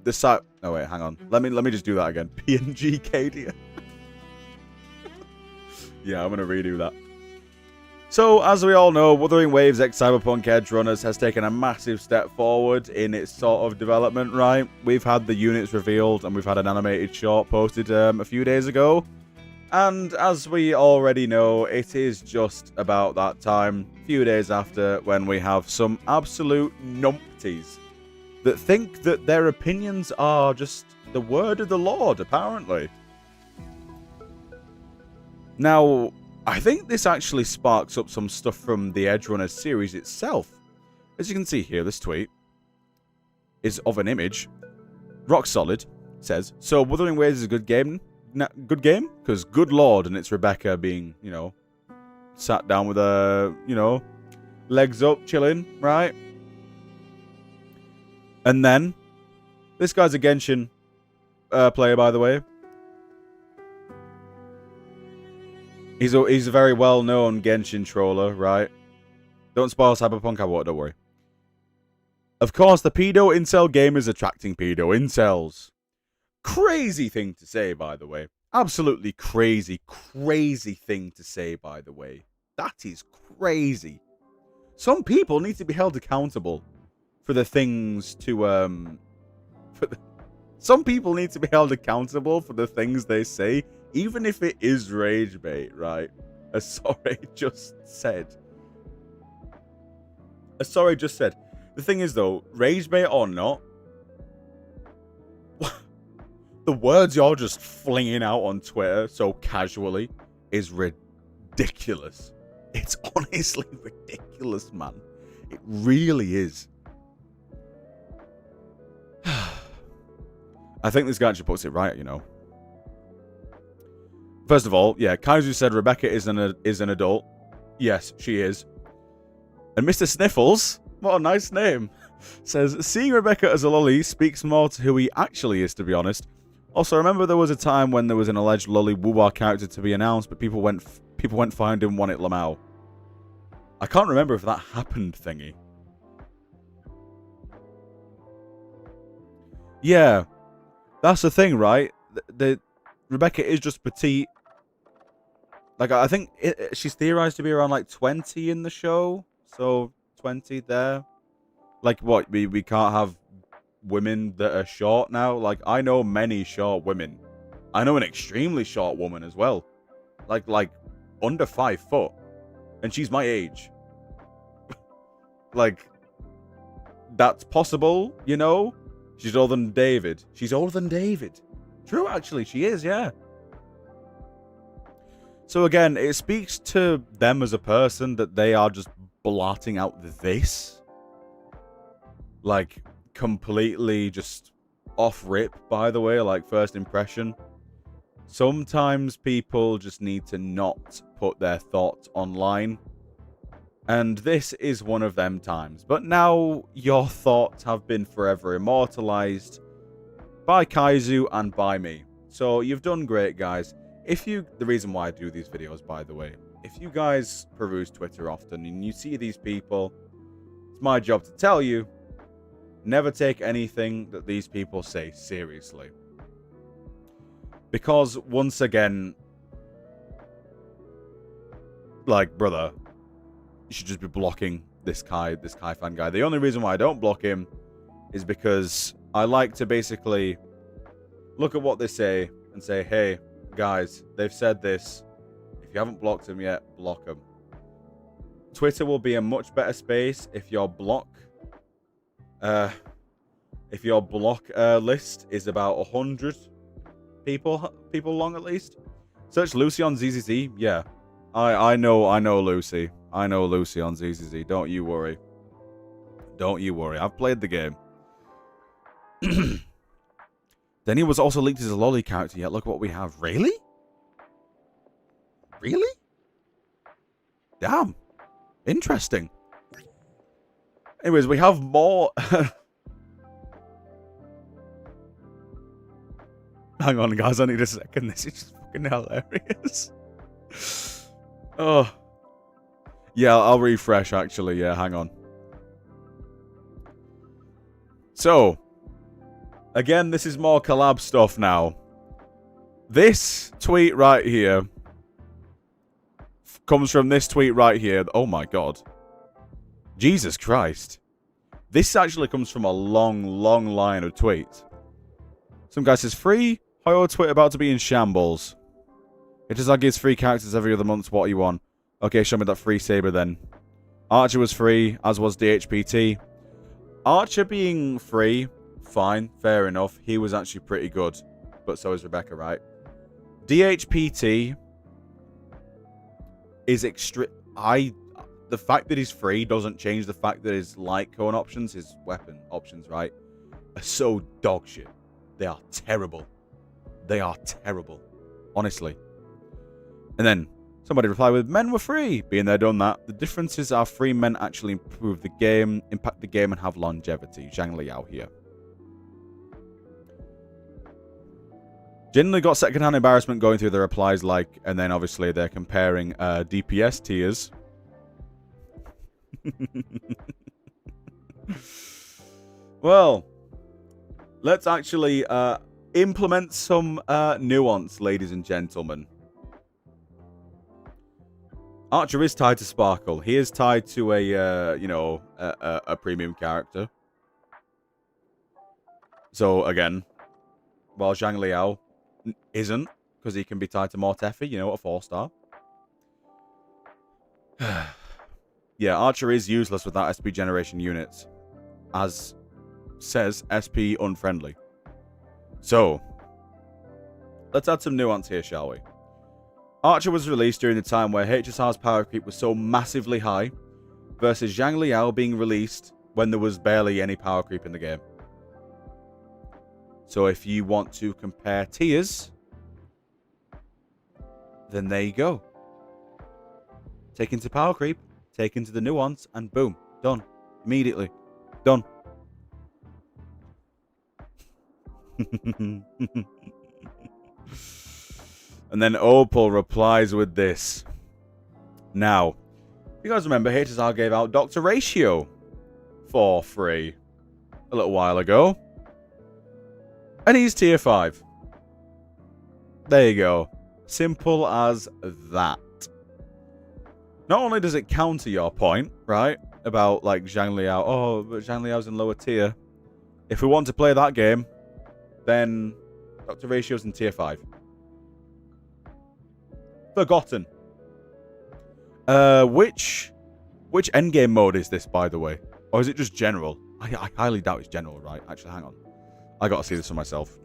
This side... Oh, wait, hang on. Let me just do that again. PNG Cadia. Yeah, I'm going to redo that. So, as we all know, Wuthering Waves X Cyberpunk Edge Runners has taken a massive step forward in its sort of development, right? We've had the units revealed, and we've had an animated short posted a few days ago. And as we already know, it is just about that time, a few days after, when we have some absolute numpties that think that their opinions are just the word of the Lord, apparently. Now, I think this actually sparks up some stuff from the Edge Runners series itself. As you can see here, this tweet is of an image. Rock Solid says, so Wuthering Waves is a good game? Good game? Because good lord, and it's Rebecca being, you know, sat down with her, you know, legs up, chilling, right? And then, this guy's a Genshin player, by the way. He's a very well-known Genshin troller, right? Don't spoil Cyberpunk, I won't, don't worry. Of course, the pedo incel game is attracting pedo incels. Crazy thing to say, by the way. Absolutely crazy, crazy thing to say, by the way. That is crazy. Some people need to be held accountable for the things to, some people need to be held accountable for the things they say, even if it is rage bait, right? As Sorry just said. The thing is, though, rage bait or not, the words you're just flinging out on Twitter so casually is ridiculous. It's honestly ridiculous, man. It really is. I think this guy actually puts it right, you know. First of all, yeah, Kaizu said Rebecca is an adult. Yes, she is. And Mr. Sniffles, what a nice name, says, seeing Rebecca as a lolly speaks more to who he actually is, to be honest. Also, remember there was a time when there was an alleged lolly WuWa character to be announced, but people went find him one at Lamau. I can't remember if that happened, thingy. Yeah, that's the thing, right? The Rebecca is just petite. Like, I think she's theorized to be around, like, 20 in the show. So, 20 there. Like, what? We can't have women that are short now? Like, I know many short women. I know an extremely short woman as well. Like under 5 foot. And she's my age. Like, that's possible, you know? She's older than David. She's older than David. True, actually. She is, yeah. So again, it speaks to them as a person that they are just blotting out this. Like, completely just off rip, by the way, like first impression. Sometimes people just need to not put their thoughts online. And this is one of them times. But now your thoughts have been forever immortalized by Kaizu and by me. So you've done great, guys. The reason why I do these videos, by the way, if you guys peruse Twitter often and you see these people, it's my job to tell you, never take anything that these people say seriously. Because once again, like, brother, you should just be blocking this Kai fan guy. The only reason why I don't block him is because I like to basically look at what they say and say, hey, guys, they've said this. If you haven't blocked them yet, block them. Twitter will be a much better space if your block list is about 100 people long at least. Search Lucy on ZZZ. Yeah, I know Lucy. I know Lucy on ZZZ. Don't you worry. Don't you worry. I've played the game. Then he was also leaked as a lolly character. Yet look what we have. Really? Really? Damn. Interesting. Anyways, we have more. Hang on, guys. I need a second. This is just fucking hilarious. Oh. Yeah, I'll refresh, actually. Yeah, hang on. So, again, this is more collab stuff now. This tweet right here comes from this tweet right here. Oh, my God. Jesus Christ. This actually comes from a long, long line of tweets. Some guy says, free Hoyo Twitter about to be in shambles. It is like gives free characters every other month. What are you on? Okay, show me that free saber then. Archer was free, as was DHPT. Archer being free, fine, fair enough. He was actually pretty good. But so is Rebecca, right? DHPT is extreme. The fact that he's free doesn't change the fact that his light cone options, his weapon options, right, are so dog shit. They are terrible. They are terrible. Honestly. And then somebody replied with, men were free. Being there, done that. The differences are free men actually improve the game, impact the game, and have longevity. Zhang Liao here. Generally got secondhand embarrassment going through the replies like, and then obviously they're comparing DPS tiers. Well, let's actually implement some nuance, ladies and gentlemen. Archer is tied to Sparkle. He is tied to a premium character. So again, while Zhang Liao isn't, because he can be tied to Mortefi, a 4-star. Yeah, Archer is useless without SP generation units, as says SP unfriendly. So, let's add some nuance here, shall we? Archer was released during the time where HSR's power creep was so massively high, versus Zhang Liao being released when there was barely any power creep in the game. So if you want to compare tiers, then there you go. Take into power creep, take into the nuance, and boom, done. Immediately. Done. And then Opal replies with this. Now, you guys remember HSR gave out Dr. Ratio for free a little while ago. And he's tier 5. There you go. Simple as that. Not only does it counter your point, right, about like Zhang Liao, oh, but Zhang Liao's in lower tier. If we want to play that game, then Dr. Ratio's in tier 5. Forgotten. Which endgame mode is this, by the way? Or is it just general? I highly doubt it's general, right? Actually, hang on. I gotta see this for myself.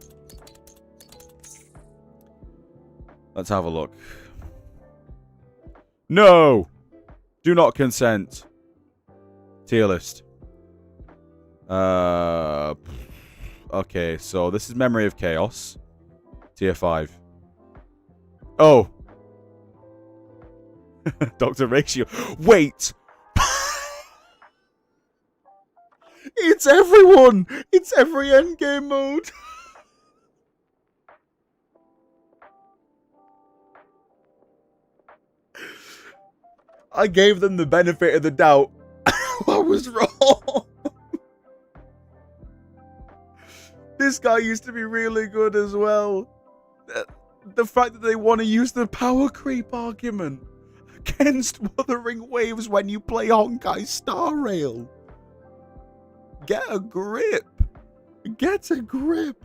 Let's have a look. No! Do not consent. Tier list. Okay, so this is Memory of Chaos. Tier 5. Oh! Dr. Ratio. Wait! It's everyone! It's every endgame mode! I gave them the benefit of the doubt. I was wrong. This guy used to be really good as well. The fact that they want to use the power creep argument against Wuthering waves when you play Honkai Star Rail. Get a grip. Get a grip.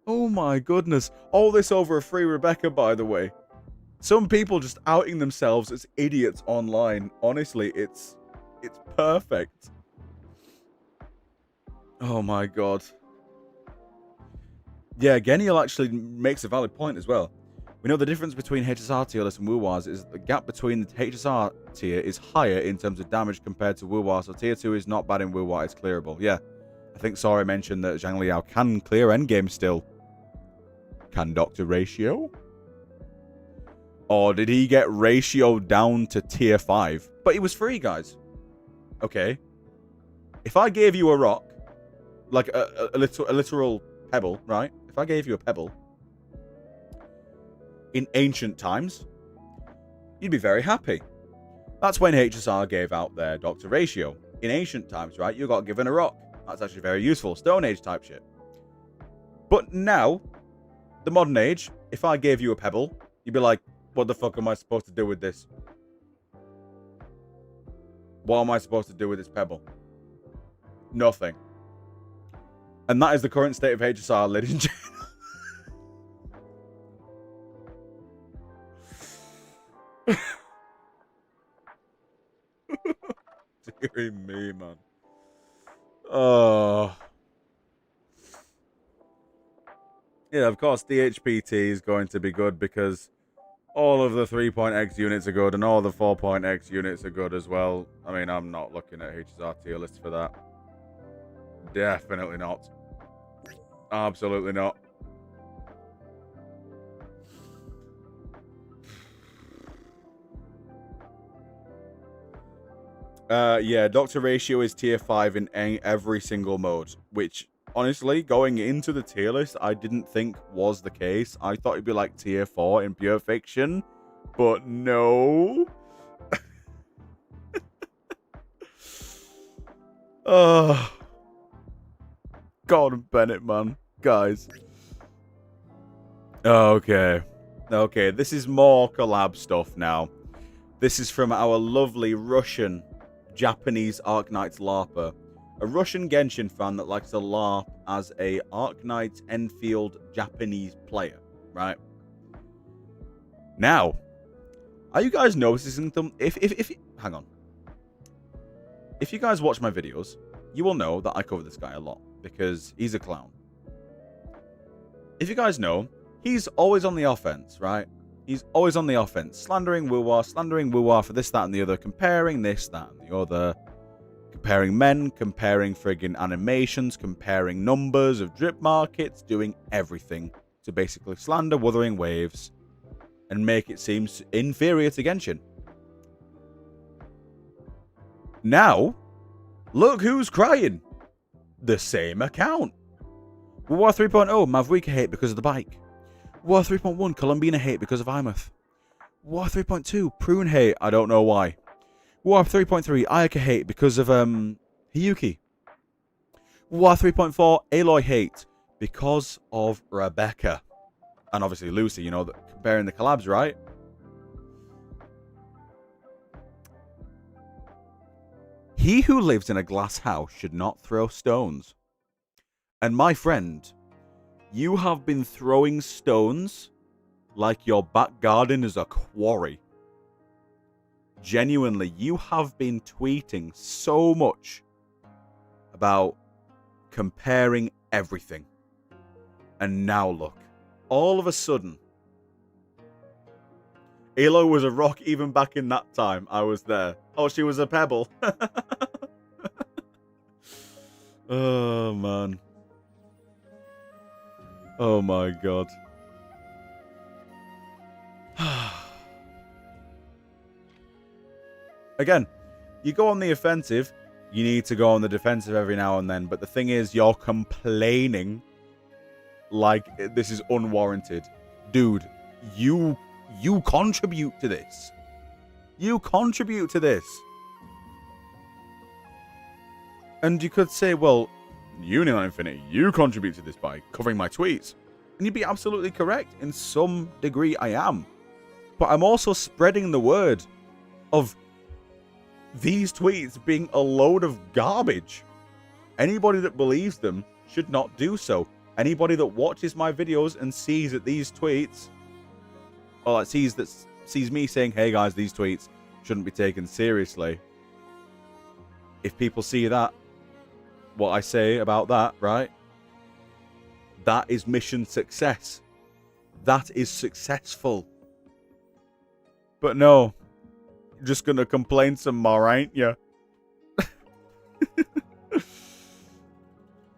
Oh my goodness. All this over a free Rebecca, by the way. Some people just outing themselves as idiots online. Honestly, it's perfect. Oh my god. Yeah, Genial actually makes a valid point as well. We know the difference between HSR tier list and WuWa's is the gap between the HSR tier is higher in terms of damage compared to WuWa, so tier 2 is not bad in WuWa, it's clearable. Yeah, I think Sora mentioned that Zhang Liao can clear endgame still. Can Dr. Ratio? Or did he get Ratio down to tier 5? But he was free, guys. Okay. If I gave you a rock, like a literal pebble, right? If I gave you a pebble in ancient times, you'd be very happy. That's when HSR gave out their Dr. Ratio. In ancient times, right, you got given a rock. That's actually very useful. Stone Age type shit. But now, the modern age, if I gave you a pebble, you'd be like, what the fuck am I supposed to do with this? What am I supposed to do with this pebble? Nothing. And that is the current state of HSR, ladies and gentlemen. Dear me, man. Oh. Yeah, of course, DHPT is going to be good because all of the 3.x units are good, and all the 4.x units are good as well. I mean, I'm not looking at HSR tier list for that. Definitely not. Absolutely not. Yeah, Doctor Ratio is tier 5 in every single mode, which, honestly, going into the tier list, I didn't think was the case. I thought it'd be like tier 4 in Pure Fiction, but no. Oh, God, Bennett, man. Guys. Okay. Okay, this is more collab stuff now. This is from our lovely Russian Japanese Arknights LARPer. A Russian Genshin fan that likes to LARP as a Arknights Enfield Japanese player, right? Now, are you guys noticing them? Hang on. If you guys watch my videos, you will know that I cover this guy a lot because he's a clown. If you guys know, he's always on the offense, right? He's always on the offense, slandering WuWa for this, that, and the other, comparing this, that, and the other, comparing men, comparing friggin' animations, comparing numbers of drip markets, doing everything to basically slander Wuthering Waves and make it seem inferior to Genshin. Now, look who's crying. The same account. WuWa 3.0, Mavwika hate because of the bike. WuWa 3.1, Columbina hate because of Imouth. WuWa 3.2, Prune hate, I don't know why. WuWa 3.3, Ayaka hate because of Hiyuki. WuWa 3.4, Aloy hate because of Rebecca. And obviously Lucy, you know, comparing the collabs, right? He who lives in a glass house should not throw stones. And my friend, you have been throwing stones like your back garden is a quarry. Genuinely, you have been tweeting so much about comparing everything. And now look, all of a sudden, Aloy was a rock even back in that time. I was there. Oh, she was a pebble. Oh, man. Oh my god. Again, you go on the offensive, you need to go on the defensive every now and then, but the thing is, you're complaining like this is unwarranted. Dude, you contribute to this. You contribute to this. And you could say, well, Union Infinite, you contribute to this by covering my tweets. And you'd be absolutely correct. In some degree, I am. But I'm also spreading the word of these tweets being a load of garbage. Anybody that believes them should not do so. Anybody that watches my videos and sees that these tweets, or sees me saying, hey guys, these tweets shouldn't be taken seriously. If people see that, what I say about that, right? That is mission success. That is successful. But no, you're just gonna complain some more, ain't you?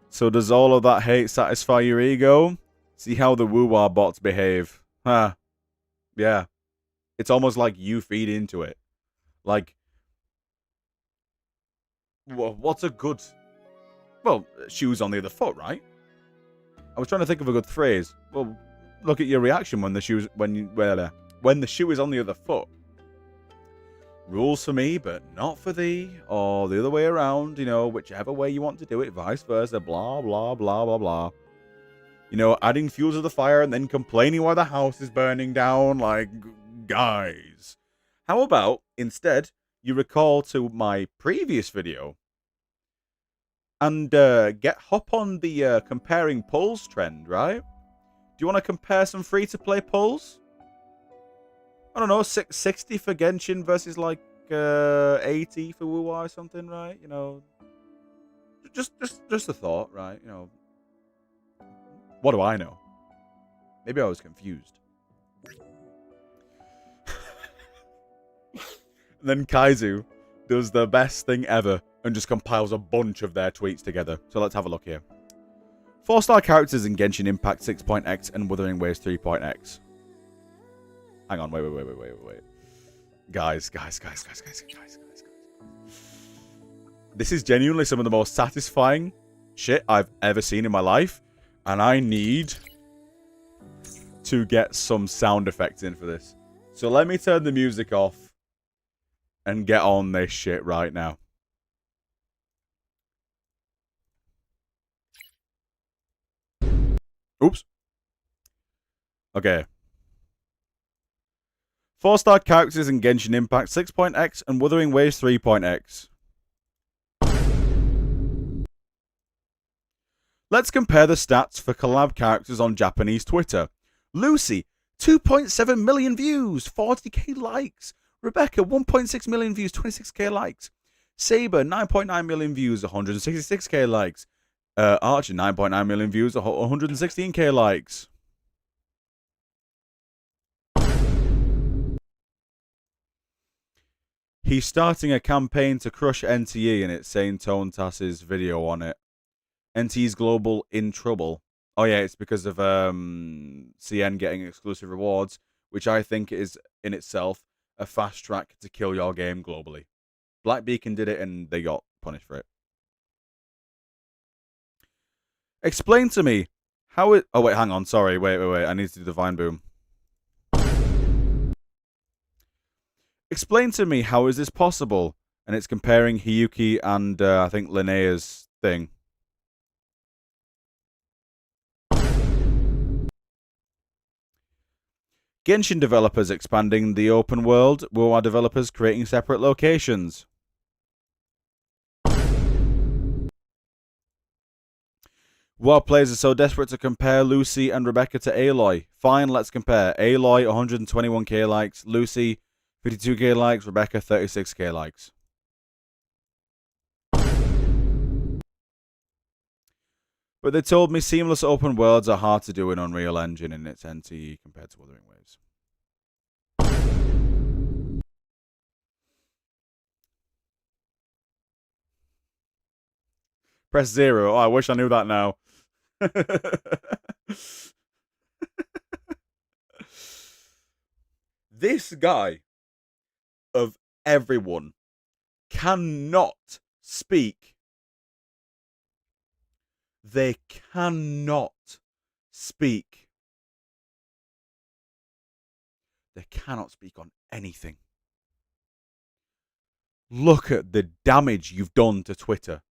So does all of that hate satisfy your ego? See how the WuWa bots behave. Huh. Yeah. It's almost like you feed into it. Like, what's a good... Well, shoes on the other foot, right? I was trying to think of a good phrase. Well, look at your reaction when the shoes when the shoe is on the other foot. Rules for me, but not for thee, or the other way around. You know, whichever way you want to do it, vice versa. Blah blah blah blah blah. You know, adding fuel to the fire and then complaining why the house is burning down. Like, guys, how about instead you recall to my previous video and hop on the comparing polls trend, right? Do you want to compare some free-to-play polls? I don't know, 60 for Genshin versus like 80 for WuWa or something, right? You know, just a thought, right? You know, what do I know? Maybe I was confused. Then Kaizu does the best thing ever and just compiles a bunch of their tweets together. So let's have a look here. 4-star characters in Genshin Impact 6.x and Wuthering Waves 3.x. Hang on, wait. Guys. This is genuinely some of the most satisfying shit I've ever seen in my life. And I need to get some sound effects in for this. So let me turn the music off and get on this shit right now. Oops. Okay. 4-star characters in Genshin Impact 6.x and Wuthering Waves 3.x. Let's compare the stats for collab characters on Japanese Twitter. Lucy, 2.7 million views, 40k likes. Rebecca, 1.6 million views, 26k likes. Saber, 9.9 million views, 166k likes. Archer, 9.9 million views, 116k likes. He's starting a campaign to crush NTE and it's saying Tone Tass's video on it. NTE's Global in trouble. Oh yeah, it's because of CN getting exclusive rewards, which I think is in itself a fast track to kill your game globally. Black Beacon did it and they got punished for it. Explain to me how it... Oh wait, hang on, sorry, wait. I need to do the Vine Boom. Explain to me how is this possible? And it's comparing Hiyuki and I think Linnea's thing. Genshin developers expanding the open world. WuWa developers creating separate locations. WoW players are so desperate to compare Lucy and Rebecca to Aloy. Fine, let's compare. Aloy, 121k likes. Lucy, 52k likes. Rebecca, 36k likes. But they told me seamless open worlds are hard to do in Unreal Engine in its NTE compared to Wuthering Waves. Press 0. Oh, I wish I knew that now. This guy, of everyone, cannot speak. They cannot speak. They cannot speak on anything. Look at the damage you've done to Twitter.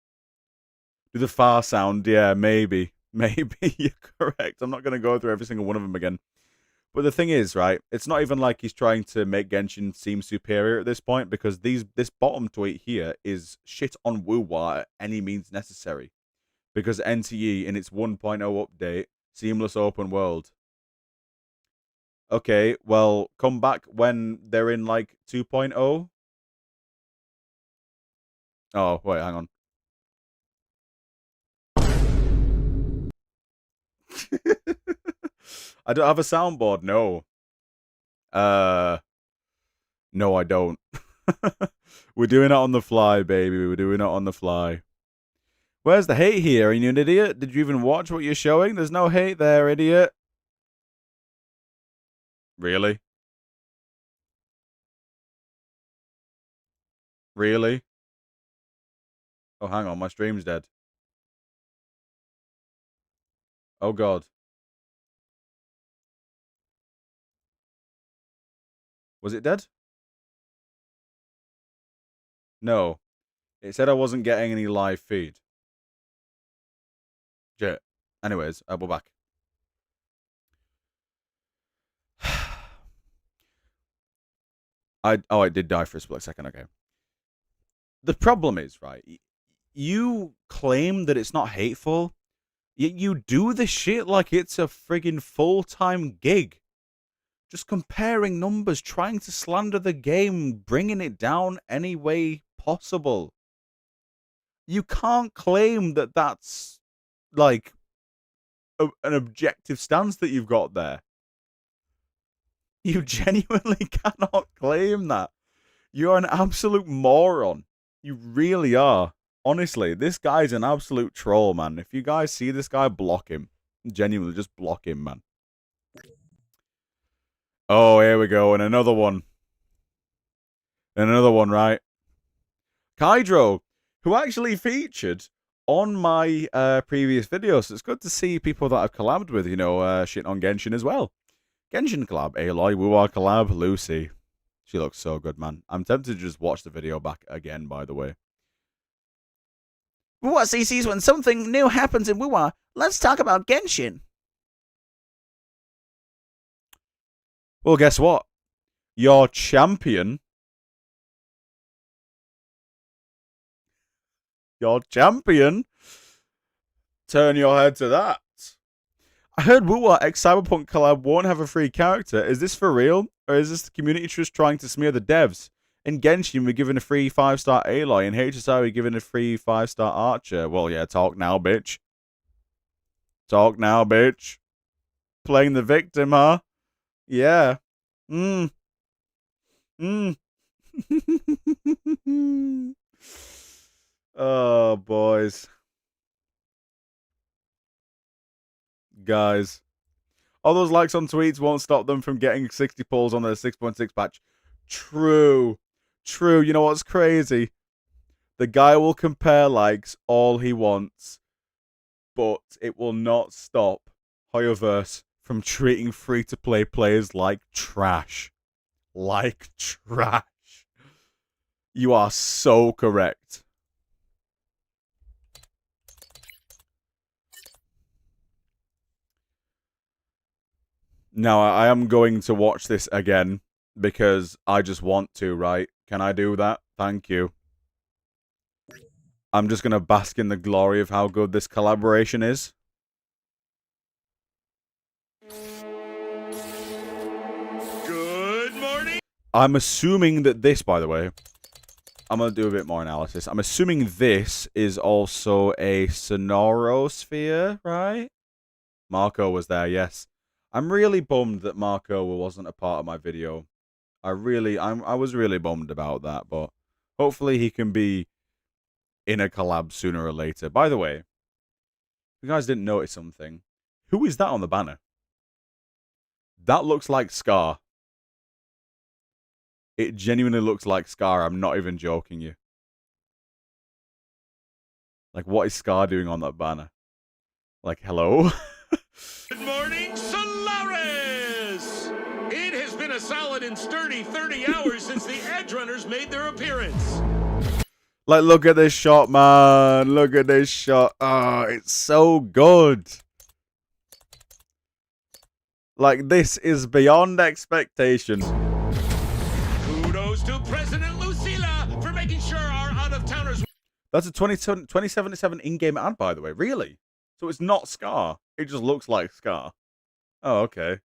Do the far sound? Yeah, maybe. Maybe you're correct. I'm not going to go through every single one of them again. But the thing is, right, it's not even like he's trying to make Genshin seem superior at this point, because this bottom tweet here is shit on WuWa at any means necessary. Because NTE, in its 1.0 update, seamless open world. Okay, well, come back when they're in, like, 2.0. Oh, wait, hang on. I don't have a soundboard, no. No, I don't. We're doing it on the fly, baby. We're doing it on the fly. Where's the hate here? Are you an idiot? Did you even watch what you're showing? There's no hate there, idiot. Really? Really? Oh, hang on. My stream's dead. Oh, God. Was it dead? No. It said I wasn't getting any live feed. Shit. Anyways, we're back. I did die for a split second. Okay. The problem is, right, you claim that it's not hateful, yet you do the shit like it's a friggin' full-time gig. Just comparing numbers, trying to slander the game, bringing it down any way possible. You can't claim that that's, like, an objective stance that you've got there. You genuinely cannot claim that. You're an absolute moron. You really are. Honestly, this guy's an absolute troll, man. If you guys see this guy, block him. Genuinely, just block him, man. Oh, here we go. And another one. And another one, right? Kydro, who actually featured on my previous videos. So it's good to see people that I've collabed with, you know, shit on Genshin as well. Genshin collab, Aloy, WuWa collab, Lucy. She looks so good, man. I'm tempted to just watch the video back again, by the way. WuWa CCs when something new happens in WuWa. Let's talk about Genshin. Well, guess what? Your champion. Turn your head to that. I heard WuWa X Cyberpunk collab won't have a free character. Is this for real? Or is this the community just trying to smear the devs? In Genshin, we're given a free 5-star Aloy. In HSI, we're given a free 5-star Archer. Well, yeah, talk now, bitch. Talk now, bitch. Playing the victim, huh? Yeah. Oh, boys. Guys. All those likes on tweets won't stop them from getting 60 pulls on their 6.6 patch. True. True. You know what's crazy? The guy will compare likes all he wants, but it will not stop Hoyoverse from treating free-to-play players like trash. Like trash. You are so correct. Now, I am going to watch this again because I just want to, right? Can I do that? Thank you. I'm just going to bask in the glory of how good this collaboration is. Good morning. I'm assuming that this, by the way, I'm going to do a bit more analysis. I'm assuming this is also a Sonorosphere, right? Marco was there, yes. I'm really bummed that Marco wasn't a part of my video. I was really bummed about that, but hopefully he can be in a collab sooner or later. By the way, if you guys didn't notice something, who is that on the banner? That looks like Scar. It genuinely looks like Scar. I'm not even joking you. Like, what is Scar doing on that banner? Like, hello? Good morning, Solaris! It has been a solid and sturdy 30 hours since the Edge Runners made their appearance. Like, look at this shot, man. Look at this shot. Oh, it's so good. Like, this is beyond expectation. Kudos to President Lucilla for making sure our out-of-towners... That's a 2077 in-game ad, by the way. Really? So it's not Scar. It just looks like Scar. Oh, okay.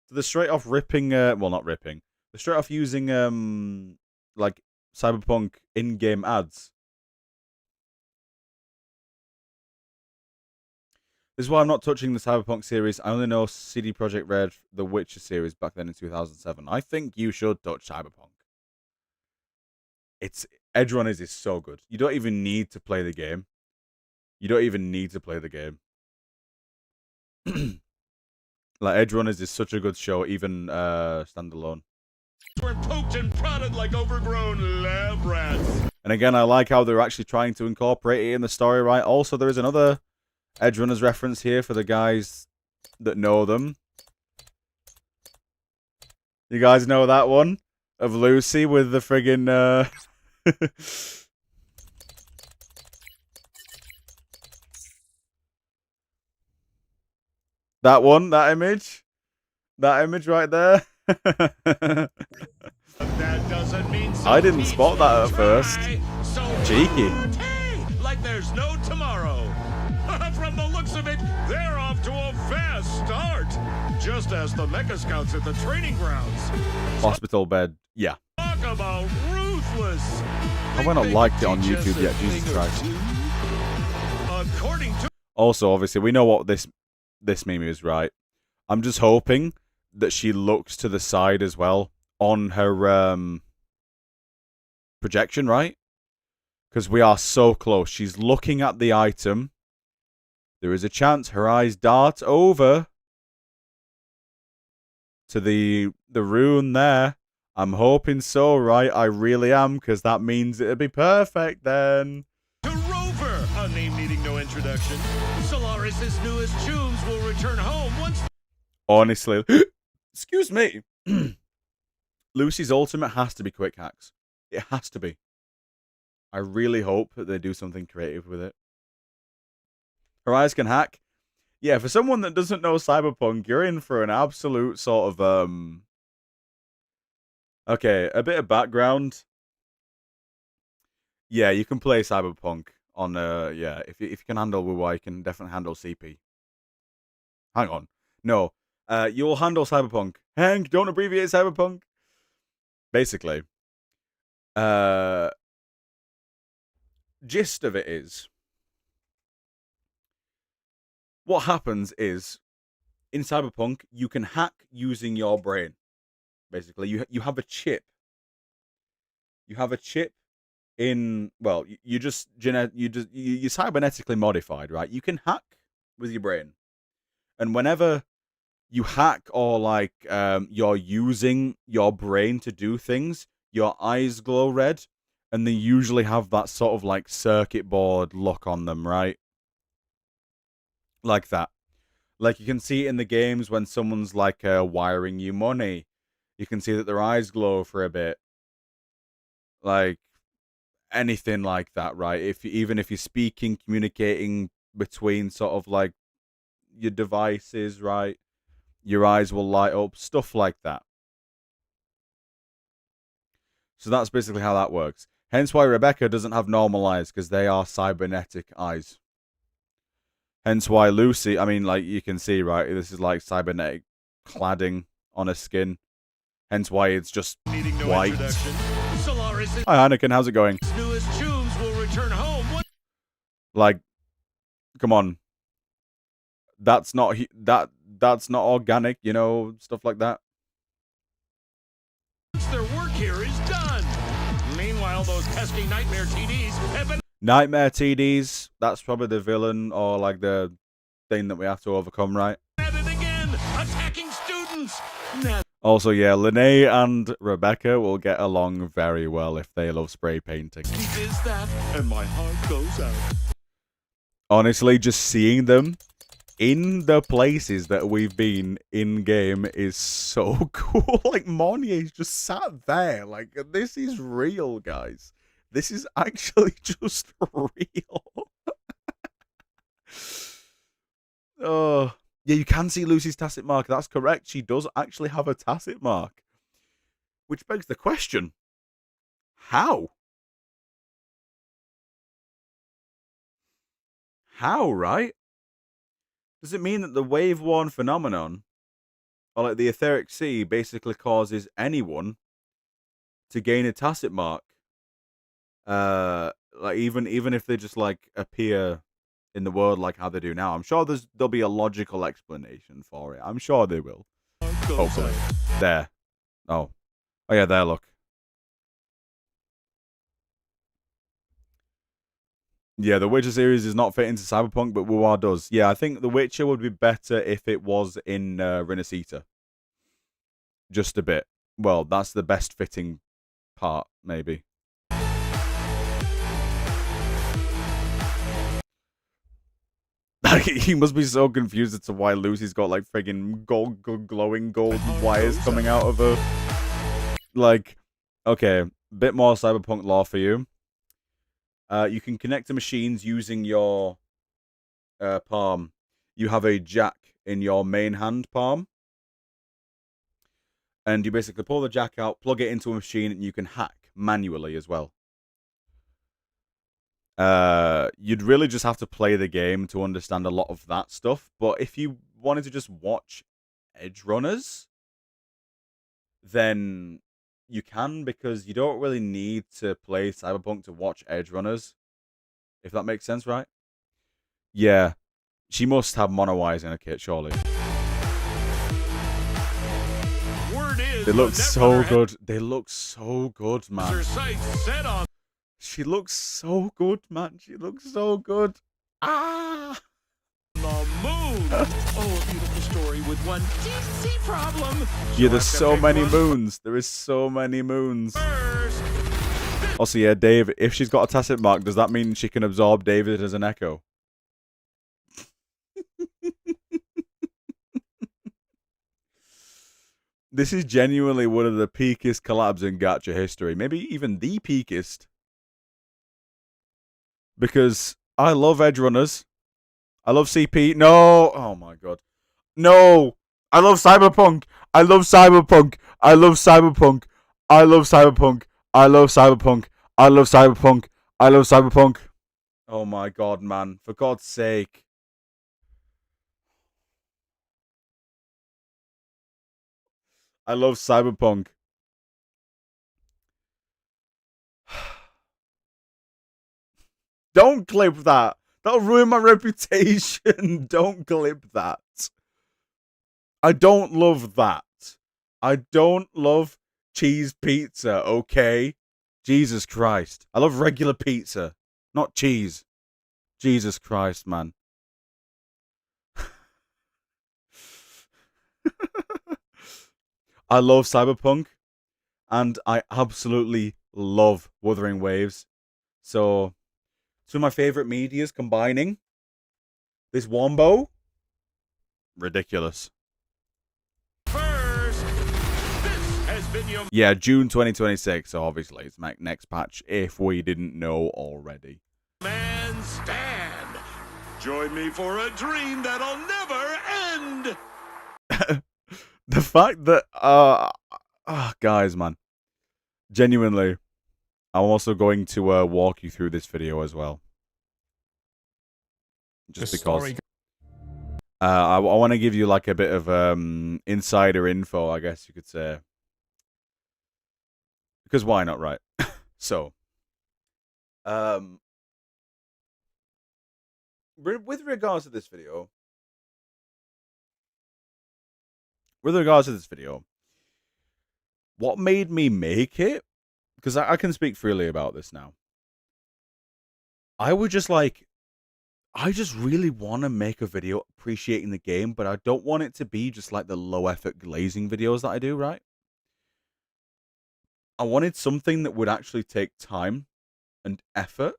So they're straight off ripping, well, not ripping. They're straight off using, like, Cyberpunk in-game ads. This is why I'm not touching the Cyberpunk series. I only know CD Projekt Red, The Witcher series back then in 2007. I think you should touch Cyberpunk. Edge Runners is so good. You don't even need to play the game. You don't even need to play the game. Like, Edge Runners is such a good show, even standalone. We're poked and prodded like overgrown lab rats. And again, I like how they're actually trying to incorporate it in the story, right? Also, there is another Edge Runners reference here for the guys that know them. You guys know that one? Of Lucy with the friggin'... that one, that image right there. That doesn't mean I didn't spot that at first. So Cheeky. hey, like there's no tomorrow. From the looks of it, they're off to a fast start. Just as the Mecha Scouts at the training grounds. Hospital bed, yeah. Talk about ruthless. Have I not liked it on YouTube yet? Jesus Christ. According to... Also, obviously, we know what this meme is, right? I'm just hoping that she looks to the side as well on her projection, right? Because we are so close. She's looking at the item. There is a chance her eyes dart over to the rune there. I'm hoping so, right? I really am, because that means it'll be perfect then. To Rover, a name needing no introduction. Solaris's newest tunes will return home once. Honestly, excuse me. Lucy's ultimate has to be quick hacks. It has to be. I really hope that they do something creative with it. Her eyes can hack. Yeah, for someone that doesn't know Cyberpunk, you're in for an absolute sort of okay, a bit of background. Yeah, you can play Cyberpunk on yeah, if you can handle WuWa, you can definitely handle CP. Hang on. No. You'll handle Cyberpunk. Hank, don't abbreviate Cyberpunk. Basically. Gist of it is, what happens is, in Cyberpunk, you can hack using your brain. Basically, you have a chip. You have a chip in, well, you're cybernetically modified, right? You can hack with your brain, and whenever you hack or like you're using your brain to do things, your eyes glow red, and they usually have that sort of like circuit board look on them, right? Like that. Like you can see it in the games when someone's like wiring you money. You can see that their eyes glow for a bit. Like anything like that, right? Even if you're speaking, communicating between sort of like your devices, right? Your eyes will light up, stuff like that. So that's basically how that works. Hence why Rebecca doesn't have normal eyes, because they are cybernetic eyes. Hence why Lucy, I mean, like, you can see, right, this is like cybernetic cladding on her skin. Hence why it's just white. Hi, Anakin, how's it going? Newest tunes will return home. Like, come on. That's not organic, you know, stuff like that. Their work here is done. Meanwhile, those pesky nightmare TDs have been... Nightmare TDs, that's probably the villain or like the thing that we have to overcome, right? At it again, attacking students. Also, yeah, Lene and Rebecca will get along very well if they love spray painting. Is that, and my heart goes out. Honestly, just seeing them in the places that we've been in game is so cool. Like, Monier's just sat there. Like, this is real, guys. This is actually just real. Oh, yeah, you can see Lucy's tacit mark. That's correct. She does actually have a tacit mark. Which begs the question, how? How, right? Does it mean that the wave-worn phenomenon, or like the etheric sea, basically causes anyone to gain a tacit mark? Like even if they just like appear in the world like how they do now, I'm sure there'll be a logical explanation for it. I'm sure they will. Hopefully. There. Oh yeah, there, look. Yeah, the Witcher series is not fit into Cyberpunk, but WuWa does. Yeah, I think the Witcher would be better if it was in Renacita. Just a bit. Well, that's the best fitting part, maybe. He must be so confused as to why Lucy's got like friggin' glowing gold wires coming out of her. Like, okay, bit more Cyberpunk lore for you. You can connect to machines using your palm. You have a jack in your main hand palm. And you basically pull the jack out, plug it into a machine, and you can hack manually as well. You'd really just have to play the game to understand a lot of that stuff. But if you wanted to just watch edge runners, then you can, because you don't really need to play Cyberpunk to watch edge runners. If that makes sense, right? Yeah. She must have mono eyes in her kit, surely. Word is is They look the so Netrunner good. They look so good, has man. her sights set on She looks so good, man. She looks so good. Ah! the moon. Oh, a beautiful story with one teensy problem. Yeah, She'll there's have to so pick many one moons. There is so many moons. first. Also, yeah, Dave, if she's got a tacit mark, does that mean she can absorb David as an echo? This is genuinely one of the peakest collabs in gacha history. Maybe even the peakest. Because I love Edge Runners. I love CP. No! Oh my god. No! I love Cyberpunk. I love Cyberpunk. I love Cyberpunk. I love Cyberpunk. I love Cyberpunk. I love Cyberpunk. I love Cyberpunk. Oh my god, man. For God's sake. I love Cyberpunk. Don't clip that. That'll ruin my reputation. Don't clip that. I don't love that. I don't love cheese pizza, okay? Jesus Christ. I love regular pizza, not cheese. Jesus Christ, man. I love Cyberpunk, and I absolutely love Wuthering Waves. So, two of my favorite medias combining. This wombo, ridiculous. First, this has been your Yeah, June 2026, so obviously it's my next patch, if we didn't know already. man stand. Join me for a dream that'll never end. The fact that, guys, man, genuinely, I'm also going to walk you through this video as well. Just because I want to give you like a bit of insider info, I guess you could say. Because why not, right? So, with regards to this video, what made me make it, because I can speak freely about this now, I just really want to make a video appreciating the game, but I don't want it to be just like the low effort glazing videos that I do, right? I wanted something that would actually take time and effort,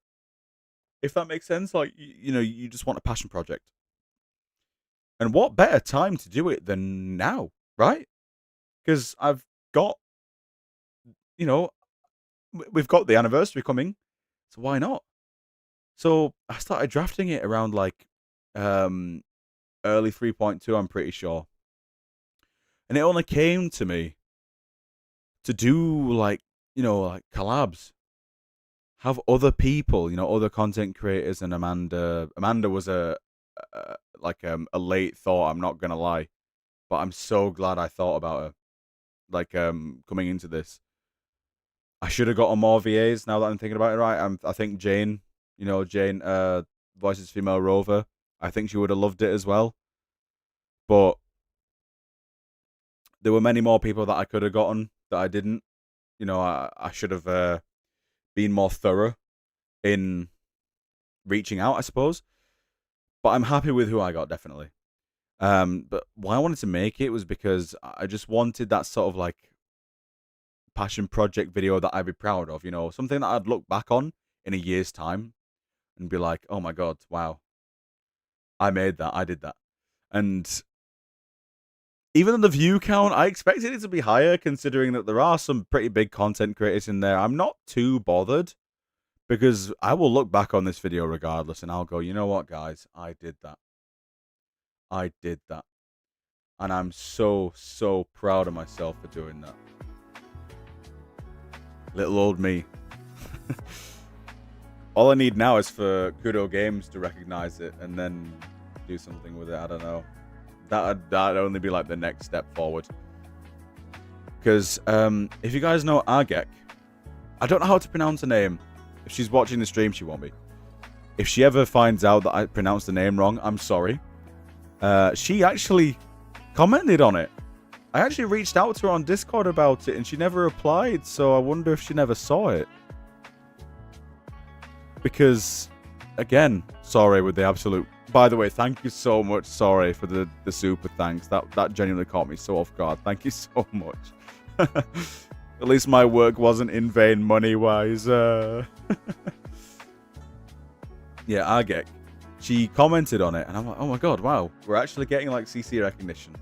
if that makes sense. Like, you know, you just want a passion project. And what better time to do it than now, right? Because I've got, you know, we've got the anniversary coming, so why not? So I started drafting it around like early 3.2, I'm pretty sure. And it only came to me to do like, you know, like collabs. Have other people, you know, other content creators, and Amanda was a late thought, I'm not gonna lie. But I'm so glad I thought about her. Like coming into this. I should have gotten more VAs now that I'm thinking about it, right? I think Jane, you know, Jane, voices female Rover, I think she would have loved it as well. But there were many more people that I could have gotten that I didn't. You know, I should have been more thorough in reaching out, I suppose. But I'm happy with who I got, definitely. But why I wanted to make it was because I just wanted that sort of like passion project video that I'd be proud of, you know, something that I'd look back on in a year's time and be like, oh my god, wow, I made that, I did that. And even though the view count, I expected it to be higher, considering that there are some pretty big content creators in there. I'm not too bothered, because I will look back on this video regardless and I'll go, you know what, guys, I did that. I did that. And I'm so, so proud of myself for doing that. Little old me. All I need now is for Kuro Games to recognize it and then do something with it. I don't know. That'd only be like the next step forward. Because if you guys know Argek, I don't know how to pronounce her name. If she's watching the stream, she won't be. If she ever finds out that I pronounced the name wrong, I'm sorry. She actually commented on it. I actually reached out to her on Discord about it and she never replied, so I wonder if she never saw it. Because, again, sorry with the absolute... By the way, thank you so much, sorry for the super thanks. That genuinely caught me so off guard. Thank you so much. At least my work wasn't in vain money-wise. Yeah, Agek. She commented on it, and I'm like, oh my god, wow. We're actually getting, like, CC recognition.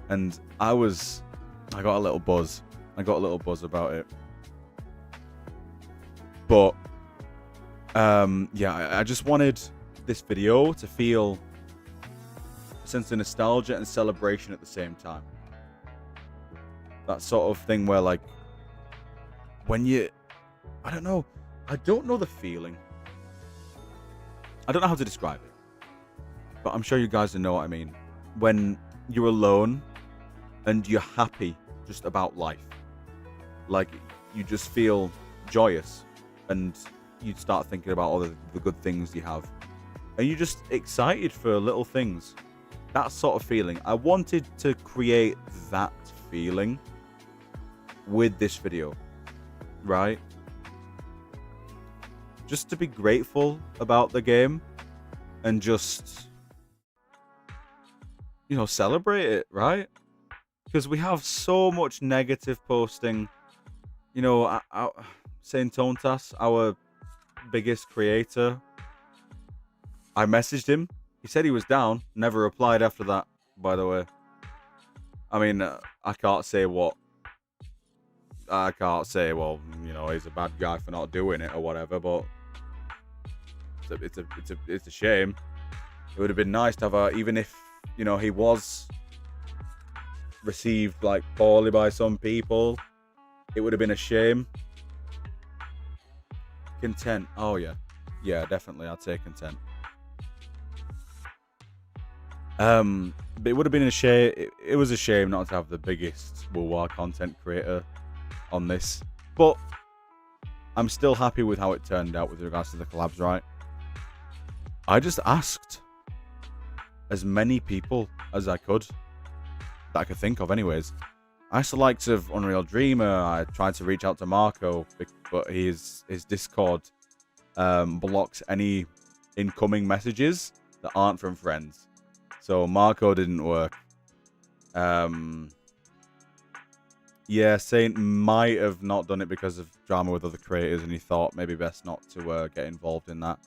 And I got a little buzz. I got a little buzz about it. But, yeah, I just wanted this video to feel a sense of nostalgia and celebration at the same time. That sort of thing where, like, when you... I don't know the feeling. I don't know how to describe it. But I'm sure you guys know what I mean. When you're alone and you're happy just about life. Like, you just feel joyous. And you start thinking about all the good things you have. And you're just excited for little things. That sort of feeling. I wanted to create that feeling with this video. Right? Just to be grateful about the game. And just, you know, celebrate it, right? Because we have so much negative posting. You know, Saint Tontas, our biggest creator, I messaged him. He said he was down. Never replied after that, by the way. I mean, I can't say what. I can't say, well, you know, he's a bad guy for not doing it or whatever, but it's a shame. It would have been nice to have even if, you know, he was received, like, poorly by some people, it would have been a shame. Content. Oh, yeah. Yeah, definitely. I'd say content. But it would have been a shame. It was a shame not to have the biggest WuWa content creator on this. But I'm still happy with how it turned out with regards to the collabs, right? I just asked as many people as I could, that I could think of anyways. I asked the likes of Unreal Dreamer. I tried to reach out to Marco, but his Discord blocks any incoming messages that aren't from friends. So Marco didn't work. Yeah, Saint might have not done it because of drama with other creators, and he thought maybe best not to get involved in that,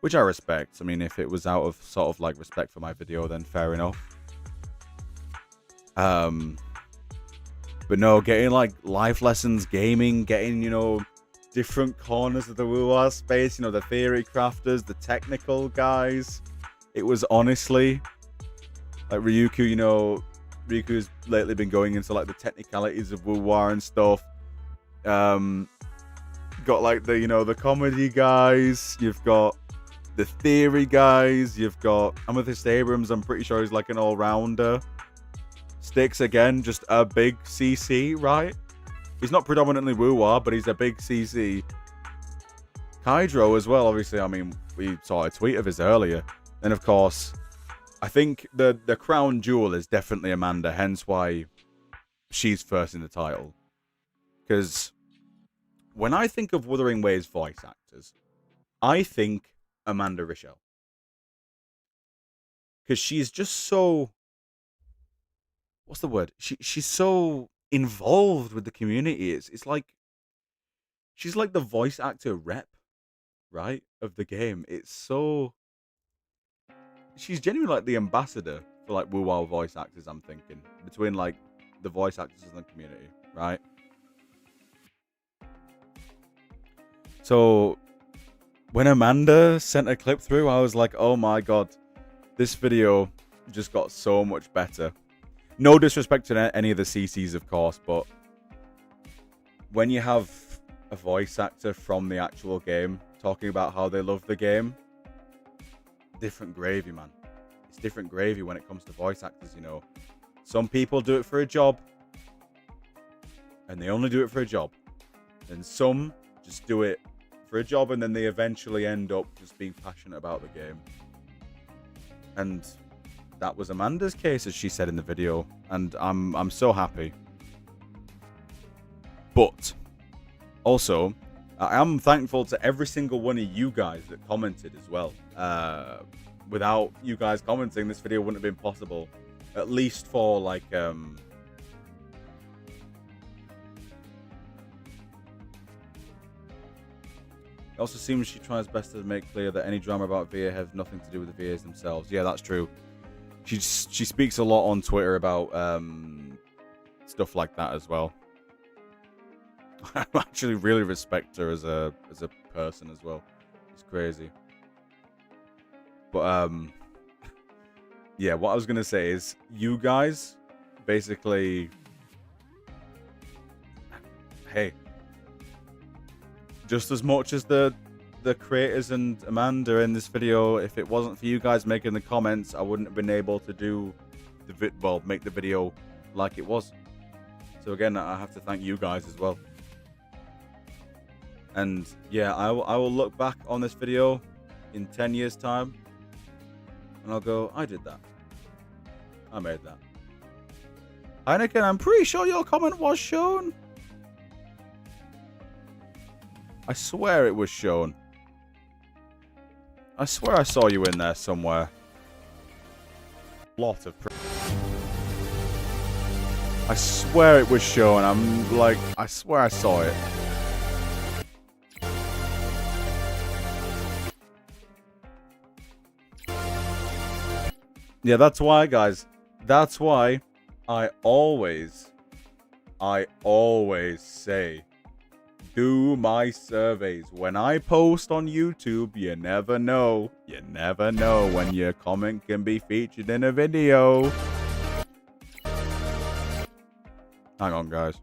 which I respect. I mean, if it was out of sort of like respect for my video, then fair enough. But no, getting like life lessons, gaming, getting, you know, different corners of the WuWa space, you know, the theory crafters, the technical guys. It was honestly like Ryuku, you know, Ryuku's lately been going into like the technicalities of WuWa and stuff. Got like the, you know, the comedy guys, you've got the theory guys, you've got Amethyst Abrams, I'm pretty sure he's like an all-rounder. Sticks, again, just a big CC, right? He's not predominantly WuWa, but he's a big CC. Hydro as well, obviously. I mean, we saw a tweet of his earlier. And of course, I think the crown jewel is definitely Amanda, hence why she's first in the title. Because when I think of Wuthering Waves voice actors, I think Amanda Rochelle. Because she's just so... What's the word? She's so involved with the community. It's like... She's like the voice actor rep, right? Of the game. It's so... She's genuinely like the ambassador for like WuWa voice actors, I'm thinking. Between like the voice actors and the community, right? So when Amanda sent a clip through, I was like, oh my god, this video just got so much better. No disrespect to any of the CCs, of course, but when you have a voice actor from the actual game talking about how they love the game, different gravy, man. It's different gravy when it comes to voice actors, you know. Some people do it for a job, and they only do it for a job. And some just do it for a job, and then they eventually end up just being passionate about the game. And that was Amanda's case, as she said in the video, and I'm so happy. But also, I am thankful to every single one of you guys that commented as well. Without you guys commenting, this video wouldn't have been possible. At least for like It also seems she tries best to make clear that any drama about VA has nothing to do with the VAs themselves. Yeah, that's true. She speaks a lot on Twitter about stuff like that as well. I actually really respect her as a person as well. It's crazy. But yeah, what I was gonna say is you guys basically, hey, just as much as the creators and Amanda in this video, if it wasn't for you guys making the comments, I wouldn't have been able to do make the video like it was. So again, I have to thank you guys as well. And yeah, I will look back on this video in 10 years time and I'll go, I did that. I made that. Heineken, I'm pretty sure your comment was shown. I swear it was shown. I swear I saw you in there somewhere. Lot of I swear it was shown. I'm like, I swear I saw it. Yeah, that's why, guys. That's why I always say, do my surveys. When I post on YouTube, you never know. You never know when your comment can be featured in a video. Hang on, guys.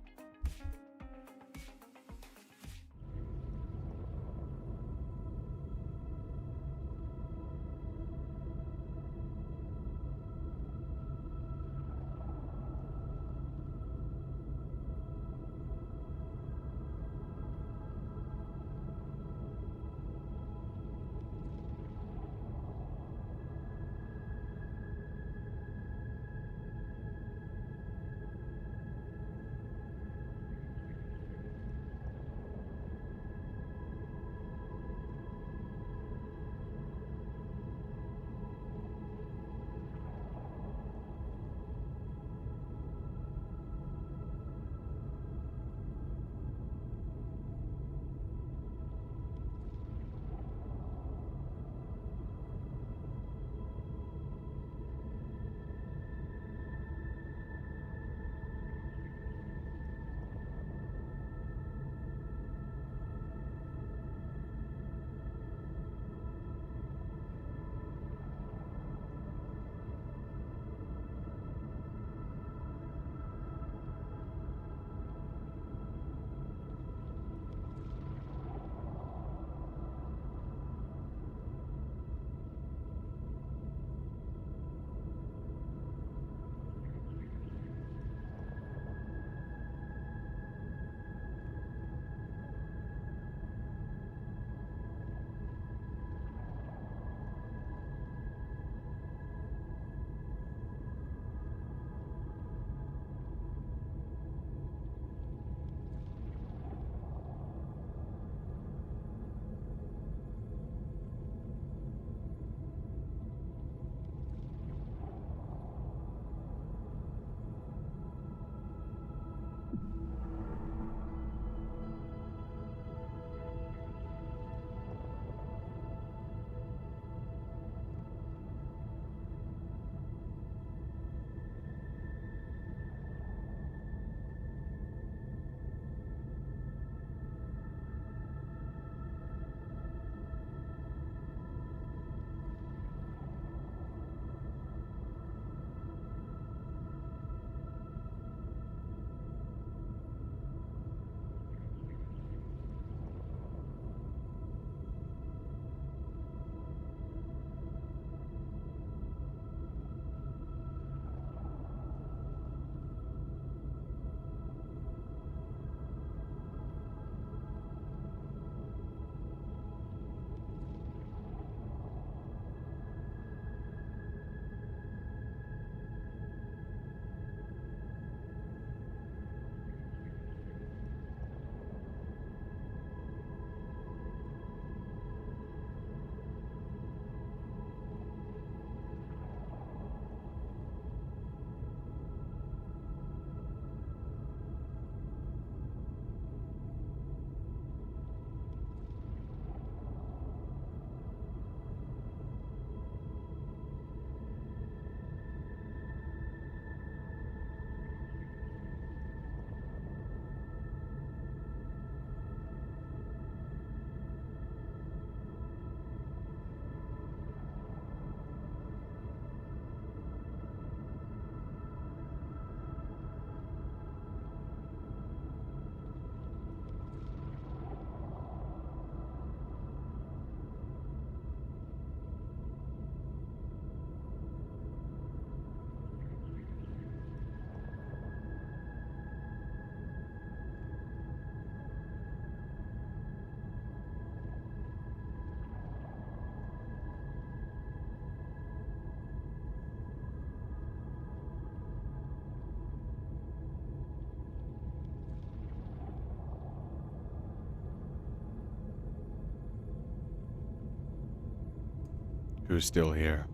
who's still here.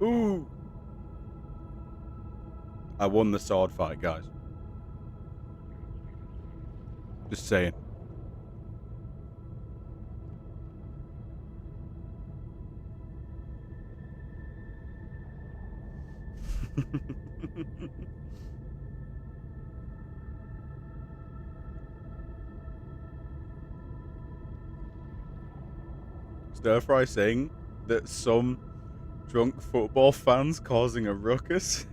Ooh! I won the sword fight, guys. Just saying. Stir Fry saying that some drunk football fans causing a ruckus.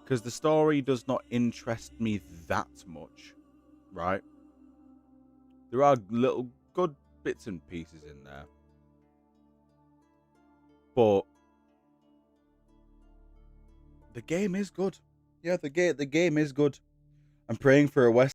Because the story does not interest me that much, right? There are little good bits and pieces in there. But the game is good. Yeah, the game is good. I'm praying for a West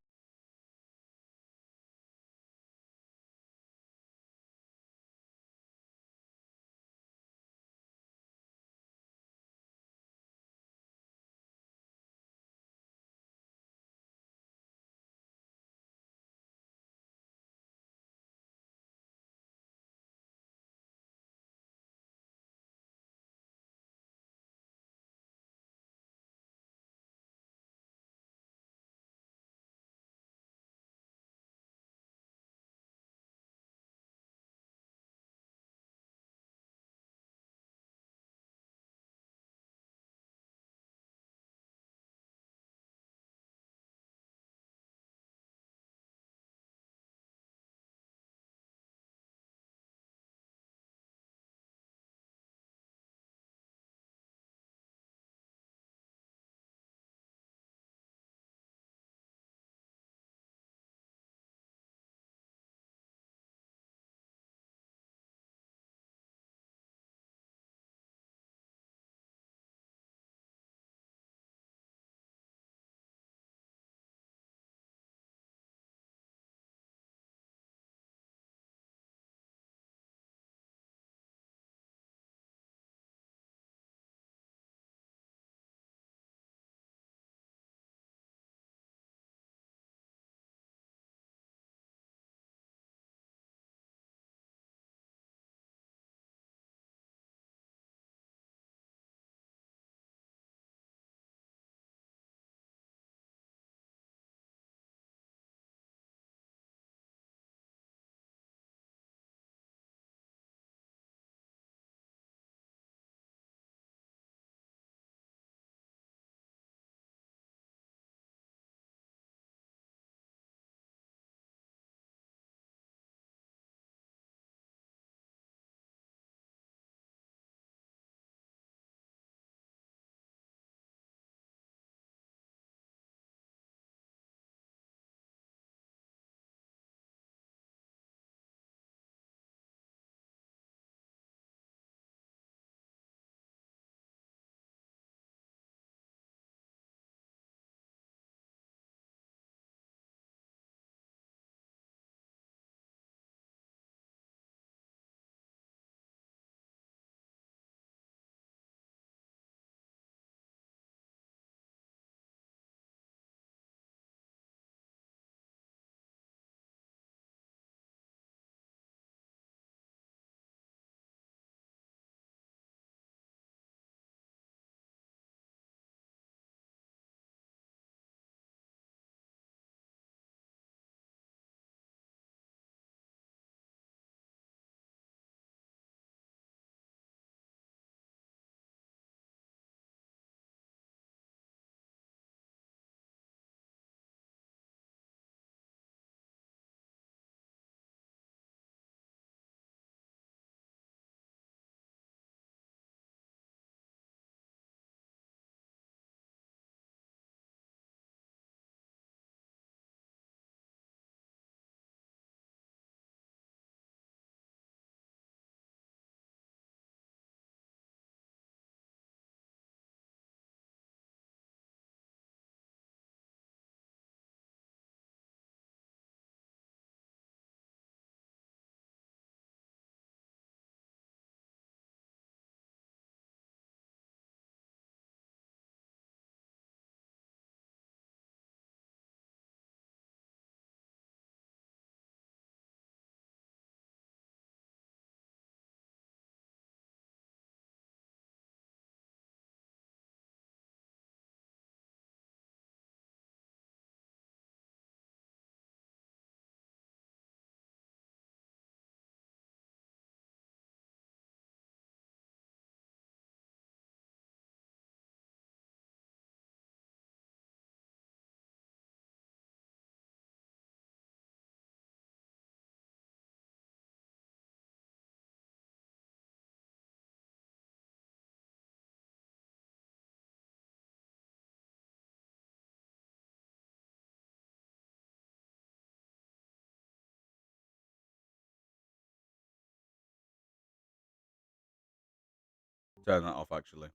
turn that off, actually.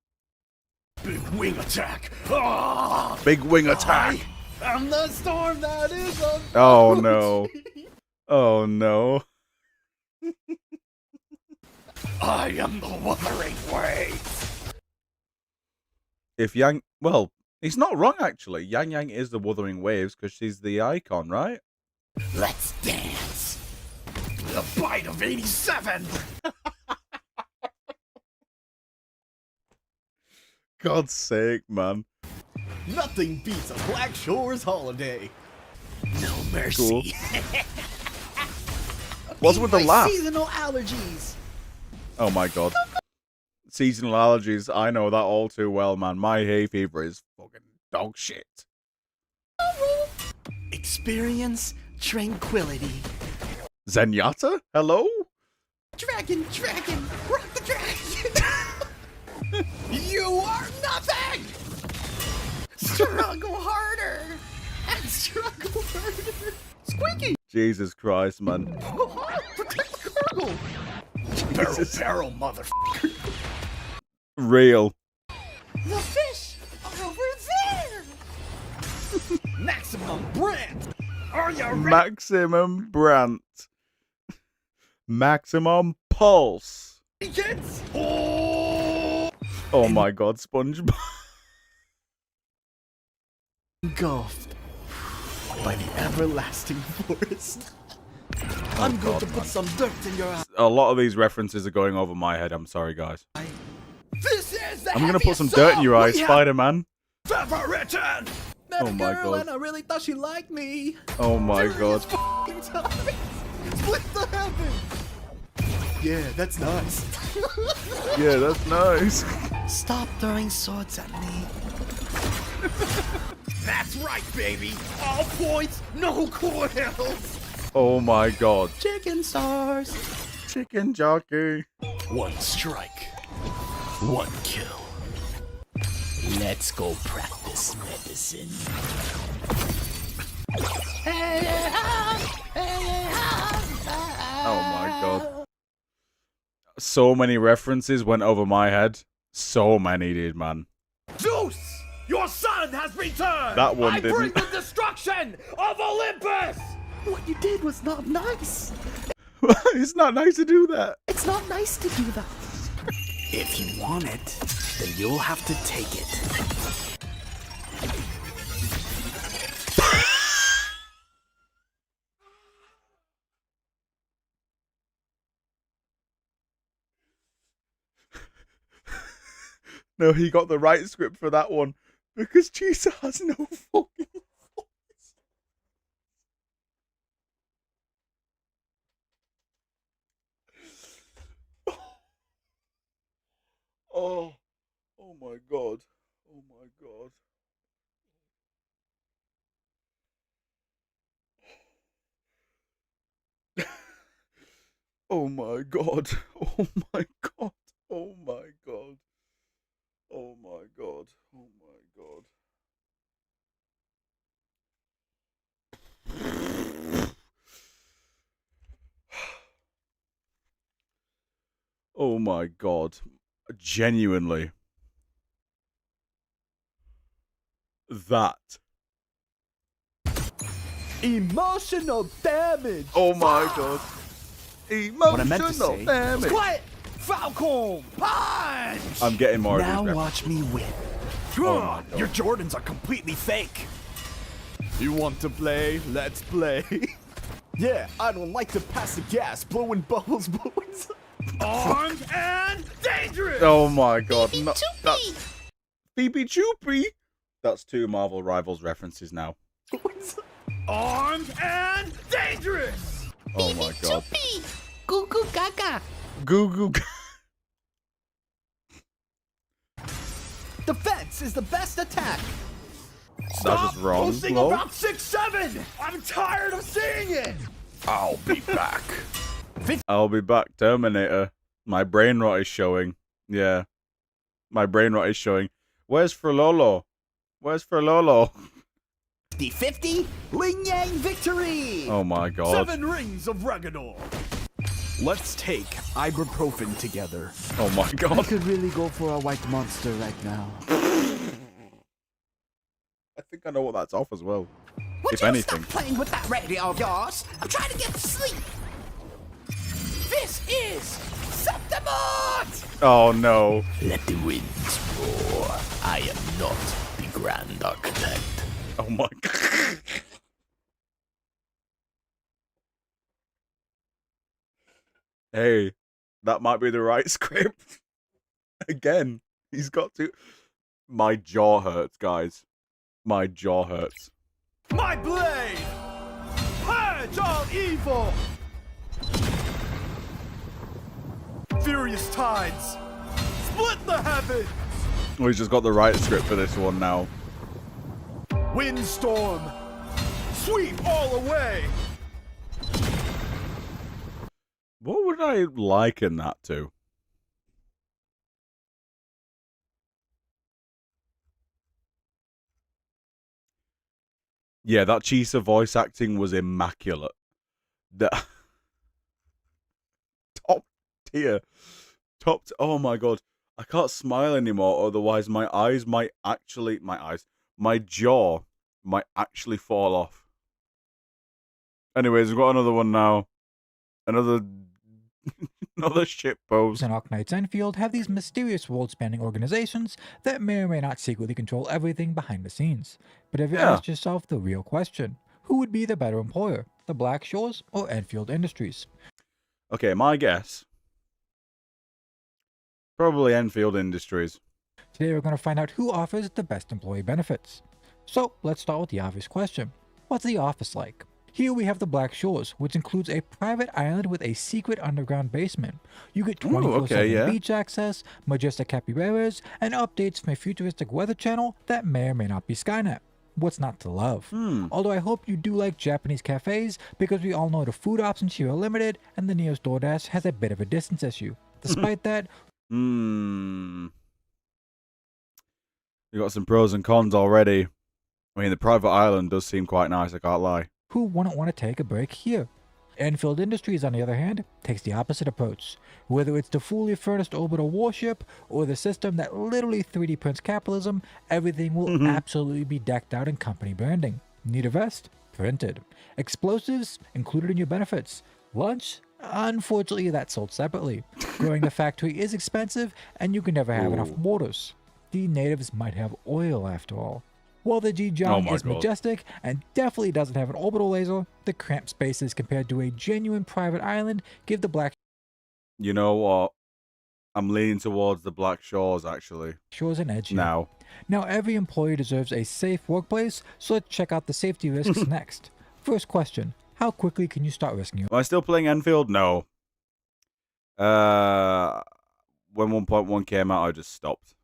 Big wing attack. Ah! Big wing attack. I'm the storm that is on. Oh no. Oh no. I am the Wuthering wave. If Yang, well, he's not wrong actually. Yang Yang is the Wuthering Waves because she's the icon, right? Let's dance. The bite of 87. God's sake, man. Nothing beats a Black Shores holiday. No mercy. Cool. What's with the laugh? Seasonal allergies. Oh my god. Seasonal allergies, I know that all too well, man. My hay fever is fucking dog shit. Experience tranquility. Zenyatta? Hello? Dragon, rock the dragon. You are nothing. Struggle harder and struggle harder. Squeaky. Jesus Christ, man. Protect the cargo. Barrel, motherfucker. Real. The fish are over there. Maximum brand. Are you ready? Maximum Brant. Maximum Pulse. Kids? Oh! Oh my god, SpongeBob. Engulfed by the everlasting forest. I'm going God, to put man. some dirt in your eye. A lot of these references are going over my head. I'm sorry, guys. This is the I'm gonna put some dirt in your eyes, Spider-Man. ever written. Oh my God. And I really thought she liked me. Oh my god. Split the heavens. Yeah, that's nice. Yeah, that's nice. Stop throwing swords at me. That's right, baby. All points, no coils. Oh my god. Chicken stars. Chicken jockey. One strike, one kill. Let's go practice medicine. Oh my god. So many references went over my head. So many did, man. Zeus, your son has returned. That one I bring didn't. the destruction of Olympus. What you did was not nice. It's not nice to do that. It's not nice to do that. If you want it, then you'll have to take it. No, he got the right script for that one because Chisa has no fucking voice. Oh, oh my god. Oh my god. Oh my god. Oh my god. Oh my god. Oh my god. Oh my god. Oh my god. Genuinely. That. Emotional damage. Oh my god. What I meant to Emotional say. damage. Quiet. Falcon punch. I'm getting more of Now these watch me win. Oh my God. Your Jordans are completely fake. You want to play? Let's play. Yeah, I don't like to pass the gas. Blowing bubbles, Armed and dangerous. Oh my god. No, that's Phoebe Choopy. That's two Marvel Rivals references now. Armed and dangerous. Oh my god. Goo goo gaga. Goo goo. Defense is the best attack. That's just wrong. Posting Lol. about 6'7". I'm tired of seeing it. I'll be back. I'll be back, Terminator. My brain rot is showing. Yeah. My brain rot is showing. Where's Frololo? Where's Frololo? 50-50, Ling Yang victory. Oh my god. 7 rings of Regador. Let's take ibuprofen together. Oh my I god. could really go for a white monster right now. I think I know what that's off as well. Would If you anything. stop playing with that radio of yours? I'm trying to get to sleep. This is Septimate! Oh no. Let the winds roar. I am not the Grand Architect. Oh my god. Hey, that might be the right script. Again, he's got to. My jaw hurts, guys. My jaw hurts. My blade! Purge all evil! Furious tides! Split the heavens! Oh, he's just got the right script for this one now. Windstorm! Sweep all away! What would I liken that to? Yeah, that Chisa voice acting was immaculate. That top tier. Oh my god. I can't smile anymore, otherwise my jaw might actually fall off. Anyways, we've got another one now. Another shit pose. And Arknights Enfield have these mysterious world-spanning organizations that may or may not secretly control everything behind the scenes. But have you asked yourself the real question? Who would be the better employer, the Black Shores or Enfield Industries? Okay, my guess. Probably Enfield Industries. Today we're going to find out who offers the best employee benefits. So let's start with the obvious question. What's the office like? Here we have the Black Shores, which includes a private island with a secret underground basement. You get 24/7 beach access, majestic capybaras, and updates from a futuristic weather channel that may or may not be Skynet. What's not to love? Although I hope you do like Japanese cafes, because we all know the food options here are limited, and the nearest DoorDash has a bit of a distance issue. Despite that, You got some pros and cons already. I mean, the private island does seem quite nice, I can't lie. who wouldn't want to take a break here? Enfield Industries, on the other hand, takes the opposite approach. Whether it's the fully furnished orbital warship or the system that literally 3D prints capitalism, everything will absolutely be decked out in company branding. Need a vest? Printed. Explosives? Included in your benefits. Lunch? Unfortunately, that's sold separately. Growing the factory is expensive, and you can never have enough mortars. The natives might have oil after all. While the G-Jong is majestic and definitely doesn't have an orbital laser, the cramped spaces compared to a genuine private island give the Black You know what? I'm leaning towards the Black Shores, actually. Shores an edge here. Now. Now, every employee deserves a safe workplace, so let's check out the safety risks next. First question, how quickly can you start risking your Am I still playing Enfield? No. When 1.1 came out, I just stopped.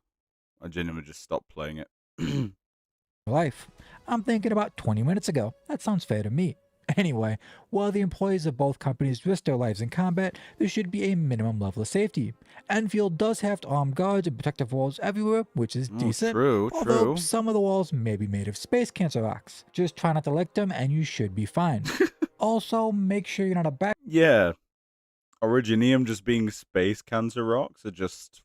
I genuinely just stopped playing it. life? I'm thinking about 20 minutes ago. That sounds fair to me. Anyway, while the employees of both companies risk their lives in combat, there should be a minimum level of safety. Enfield does have armed guards and protective walls everywhere, which is decent. Although some of the walls may be made of space cancer rocks. Just try not to lick them and you should be fine. Also, make sure you're not a back. Yeah. Originium just being space cancer rocks are just...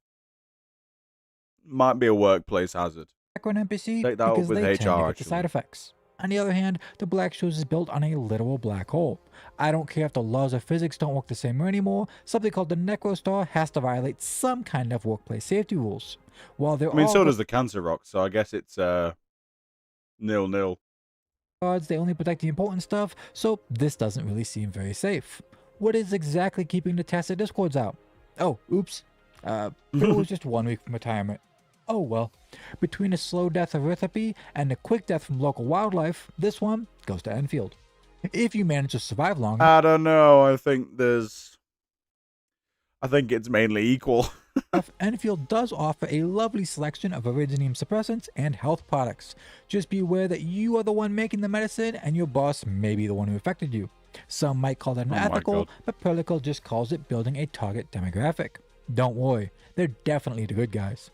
might be a workplace hazard. Background NPC Take that up because with they HR, tend to get the actually. side effects. On the other hand, the Black Shores is built on a literal black hole. I don't care if the laws of physics don't work the same way anymore, something called the Necrostar has to violate some kind of workplace safety rules. While they're I mean, all so does the cancer rock, so I guess it's 0-0. guards, they only protect the important stuff, so this doesn't really seem very safe. What is exactly keeping the Tacit Discords out? Oh, oops. It was just 1 week from retirement. Oh well. Between a slow death of Earthapy and a quick death from local wildlife, this one goes to Enfield. If you manage to survive long I don't know. I think it's mainly equal. enough, Enfield does offer a lovely selection of Originium suppressants and health products. Just be aware that you are the one making the medicine and your boss may be the one who affected you. Some might call that unethical, but Protocol just calls it building a target demographic. Don't worry, they're definitely the good guys.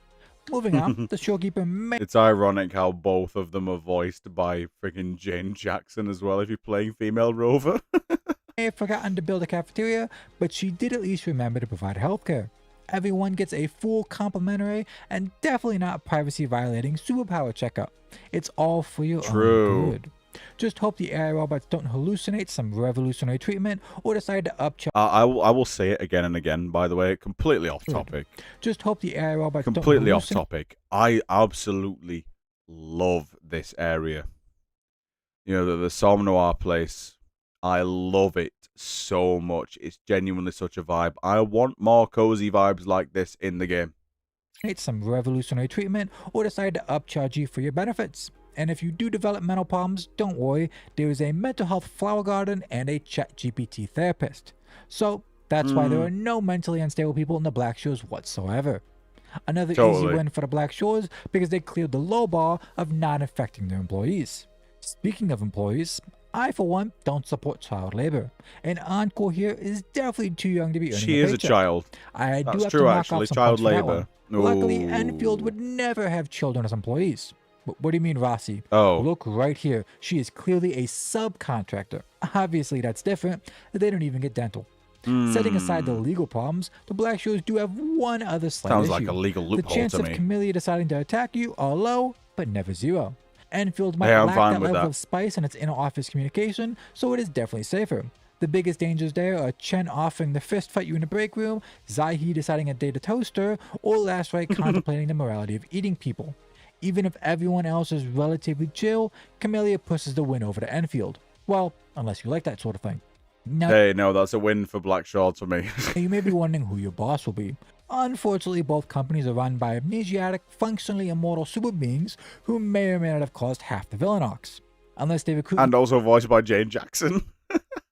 Moving on, the Shorekeeper may It's ironic how both of them are voiced by freaking Jane Jackson as well if you're playing female Rover. may have forgotten to build a cafeteria, but she did at least remember to provide healthcare. Everyone gets a full complimentary and definitely not privacy violating superpower checkup. It's all for your own good. Just hope the AI robots don't hallucinate some revolutionary treatment or decide to upcharge. I will say it again and again, by the way, completely off topic. Just hope the AI robots Completely don't off topic. I absolutely love this area. You know, the Somme Noir place. I love it so much. It's genuinely such a vibe. I want more cozy vibes like this in the game. Some revolutionary treatment or decide to upcharge you for your benefits. And if you do develop mental problems, don't worry, there is a mental health flower garden and a ChatGPT therapist. So that's why there are no mentally unstable people in the Black Shores whatsoever. Another easy win for the Black Shores because they cleared the low bar of not infecting their employees. Speaking of employees, I for one don't support child labor. And Encore here is definitely too young to be earning She a is a paycheck. child. I do That's have true, to knock actually. off some Child points for that labor. one. Luckily, Enfield would never have children as employees. But what do you mean, Rossi? Oh. Look right here. She is clearly a subcontractor. Obviously, that's different. They don't even get dental. Setting aside the legal problems, the Black Shores do have one other slight Sounds issue. like a legal loophole The chance to of me. Camellia deciding to attack you are low, but never zero. Enfield might I'm lack fine that with level that. of spice in its inter-office communication, so it is definitely safer. The biggest dangers there are Chen offering the fist fight you in the break room, Zaihi deciding a date a toaster, or Astrite contemplating the morality of eating people. Even if everyone else is relatively chill, Camellia pushes the win over to Enfield. Well, unless you like that sort of thing. Now, Hey, no, that's a win for Black Shorts for me. you may be wondering who your boss will be. Unfortunately, both companies are run by amnesiac, functionally immortal super beings who may or may not have caused half the villain arcs. Unless they recruit And also voiced by Jane Jackson.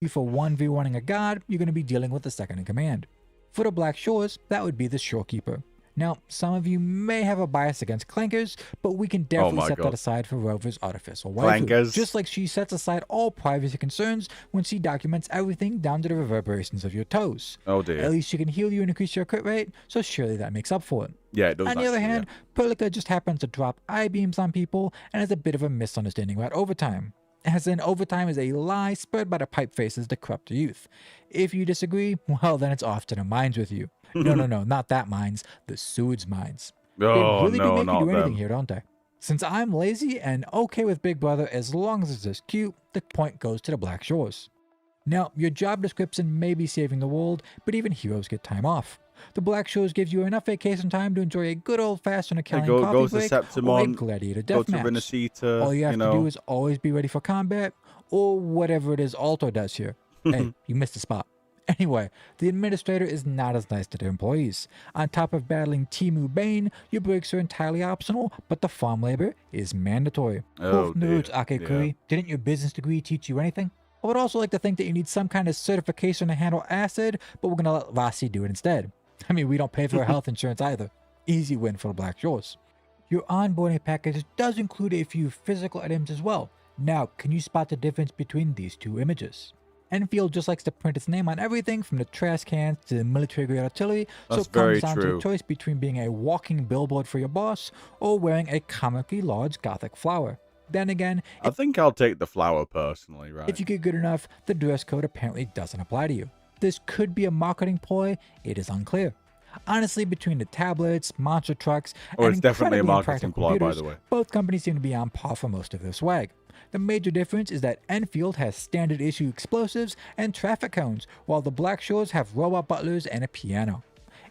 you for 1v1ing a god, you're going to be dealing with the second in command. For the Black Shores, that would be the Shorekeeper. Now, some of you may have a bias against Clankers, but we can definitely set that aside for Rover's artificial waifu. Clankers. Just like she sets aside all privacy concerns when she documents everything down to the reverberations of your toes. Oh dear. At least she can heal you and increase your crit rate, so surely that makes up for it. Yeah, it does. On the other hand, Perlica just happens to drop I-beams on people and has a bit of a misunderstanding about overtime. As in, overtime is a lie spread by the pipe faces that corrupt the youth. If you disagree, well, then it's off to the mines with you. No, not that mines, the sewage mines. Oh, they really no, do make you not do anything them. here, don't they? Since I'm lazy and okay with Big Brother as long as it's just cute, the point goes to the Black Shores. Now, your job description may be saving the world, but even heroes get time off. The Black Shores gives you enough vacation time to enjoy a good old-fashioned Italian coffee goes to break or a Septimon, gladiator go to deathmatch. Renacita, All you have to do is always be ready for combat, or whatever it is Alto does here. Hey, you missed a spot. Anyway, the administrator is not as nice to their employees. On top of battling Timu Bane, your breaks are entirely optional, but the farm labor is mandatory. Oh, Nerds, dear. Akekuri. Didn't your business degree teach you anything? I would also like to think that you need some kind of certification to handle acid, but we're gonna let Rossi do it instead. I mean, we don't pay for our health insurance either. Easy win for the Black Shores. Your onboarding package does include a few physical items as well. Now, can you spot the difference between these two images? Enfield just likes to print its name on everything from the trash cans to the military-grade artillery, so it comes down to a choice between being a walking billboard for your boss or wearing a comically large gothic flower. Then again, I think I'll take the flower personally, right? if you get good enough, the dress code apparently doesn't apply to you. This could be a marketing ploy, it is unclear. Honestly, between the tablets, monster trucks, and it's definitely a incredibly marketing impractical ploy, by computers, the way. both companies seem to be on par for most of their swag. The major difference is that Enfield has standard issue explosives and traffic cones, while the Black Shores have robot butlers and a piano.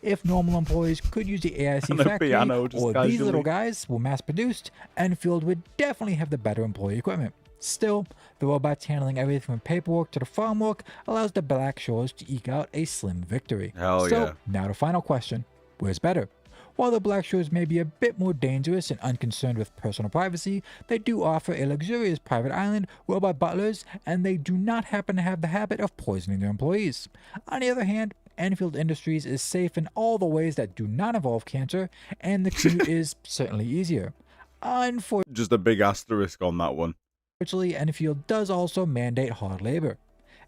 If normal employees could use the AIC And a factory, piano, just or these casually. little guys were mass-produced, Enfield would definitely have the better employee equipment. Still, the robots handling everything from paperwork to the farm work allows the Black Shores to eke out a slim victory. Hell So, yeah. now the final question. Where's better? While the Black Shores may be a bit more dangerous and unconcerned with personal privacy, they do offer a luxurious private island, robot butlers, and they do not happen to have the habit of poisoning their employees. On the other hand, Enfield Industries is safe in all the ways that do not involve cancer, and the commute is certainly easier. Unfortunately, Just a big asterisk on that one. Enfield does also mandate hard labor.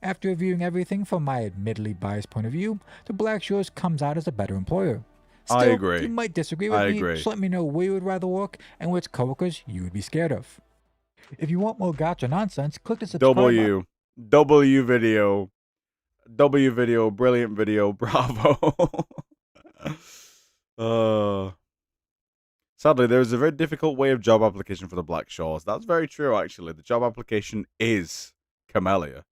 After reviewing everything from my admittedly biased point of view, the Black Shores comes out as a better employer. Still, I agree. You might disagree with I me, agree. so let me know where you would rather work and which coworkers you would be scared of. If you want more gotcha nonsense, click the subscribe button. W video. W video, brilliant video, bravo. Sadly, there is a very difficult way of job application for the Black Shores. That's very true, actually. The job application is Camellia.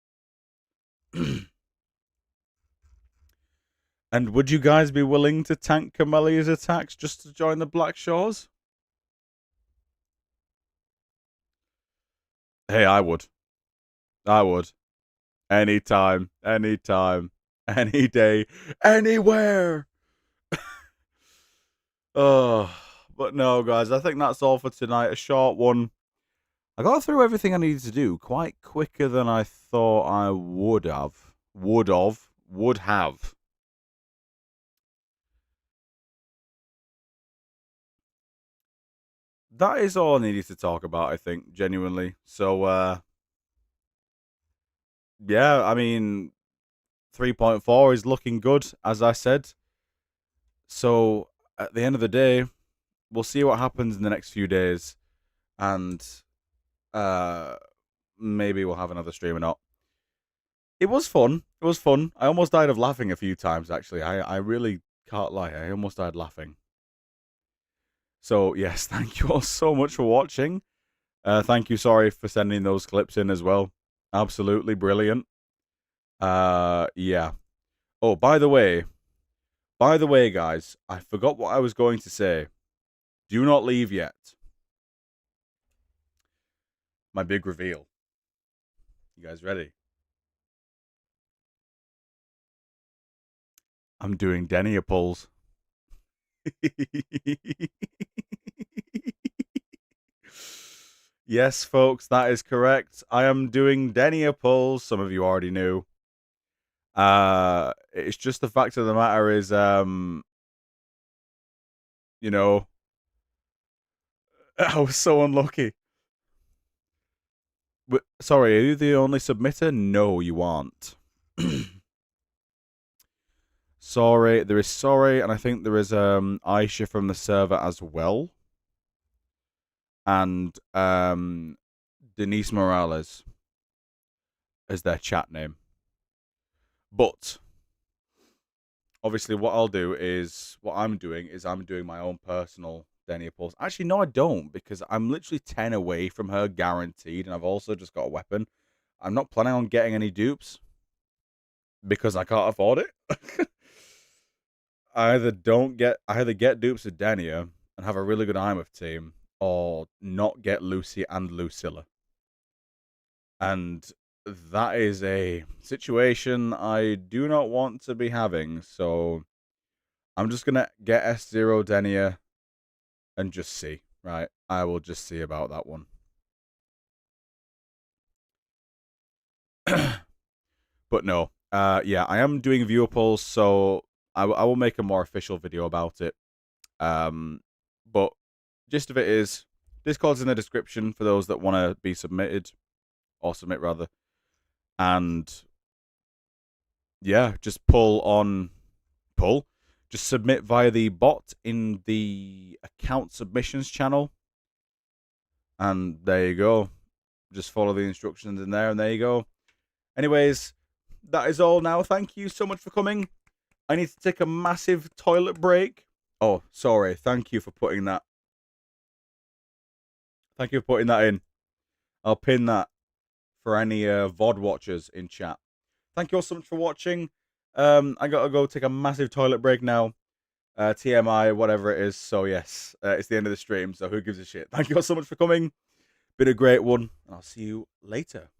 And would you guys be willing to tank Camellia's attacks just to join the Black Shores? Hey, I would. I would. Anytime, anytime, any day, anywhere. Oh, but no, guys, I think that's all for tonight. A short one. I got through everything I needed to do quite quicker than I thought I would have. Would have. That is all I needed to talk about, I think, genuinely. So, yeah, I mean, 3.4 is looking good, as I said. So, at the end of the day, we'll see what happens in the next few days. And maybe we'll have another stream or not. It was fun. It was fun. I almost died of laughing a few times, actually. I really can't lie. I almost died laughing. So, yes, thank you all so much for watching. Thank you, sorry, for sending those clips in as well. Absolutely brilliant. Yeah. Oh, by the way, guys, I forgot what I was going to say. Do not leave yet. My big reveal. You guys ready? I'm doing denier pulls. Yes, folks, that is correct. I am doing denier pulls. Some of you already knew. It's just the fact of the matter is, you know, I was so unlucky. But, sorry, are you the only submitter? No, you aren't. Sorry, there is Sorry, and I think there is Aisha from the server as well. And Denise Morales as their chat name. But obviously what I'm doing is I'm doing my own personal denier pulls. Actually, no, I don't, because I'm literally 10 away from her guaranteed, and I've also just got a weapon. I'm not planning on getting any dupes because I can't afford it. I either get dupes with Denia and have a really good IMF team, or not get Lucy and Lucilla. And that is a situation I do not want to be having, so I'm just gonna get S0 Denia and just see, right? I will just see about that one. But no, yeah, I am doing viewer polls, so I will make a more official video about it. But gist of it is, Discord's in the description for those that want to be submitted, or submit rather. And yeah, just just submit via the bot in the account submissions channel. And there you go. Just follow the instructions in there, and there you go. Anyways, that is all now. Thank you so much for coming. I need to take a massive toilet break. Oh, sorry. Thank you for putting that. Thank you for putting that in. I'll pin that for any VOD watchers in chat. Thank you all so much for watching. I gotta go take a massive toilet break now. TMI, whatever it is. So yes, it's the end of the stream, so who gives a shit? Thank you all so much for coming. Been a great one, and I'll see you later.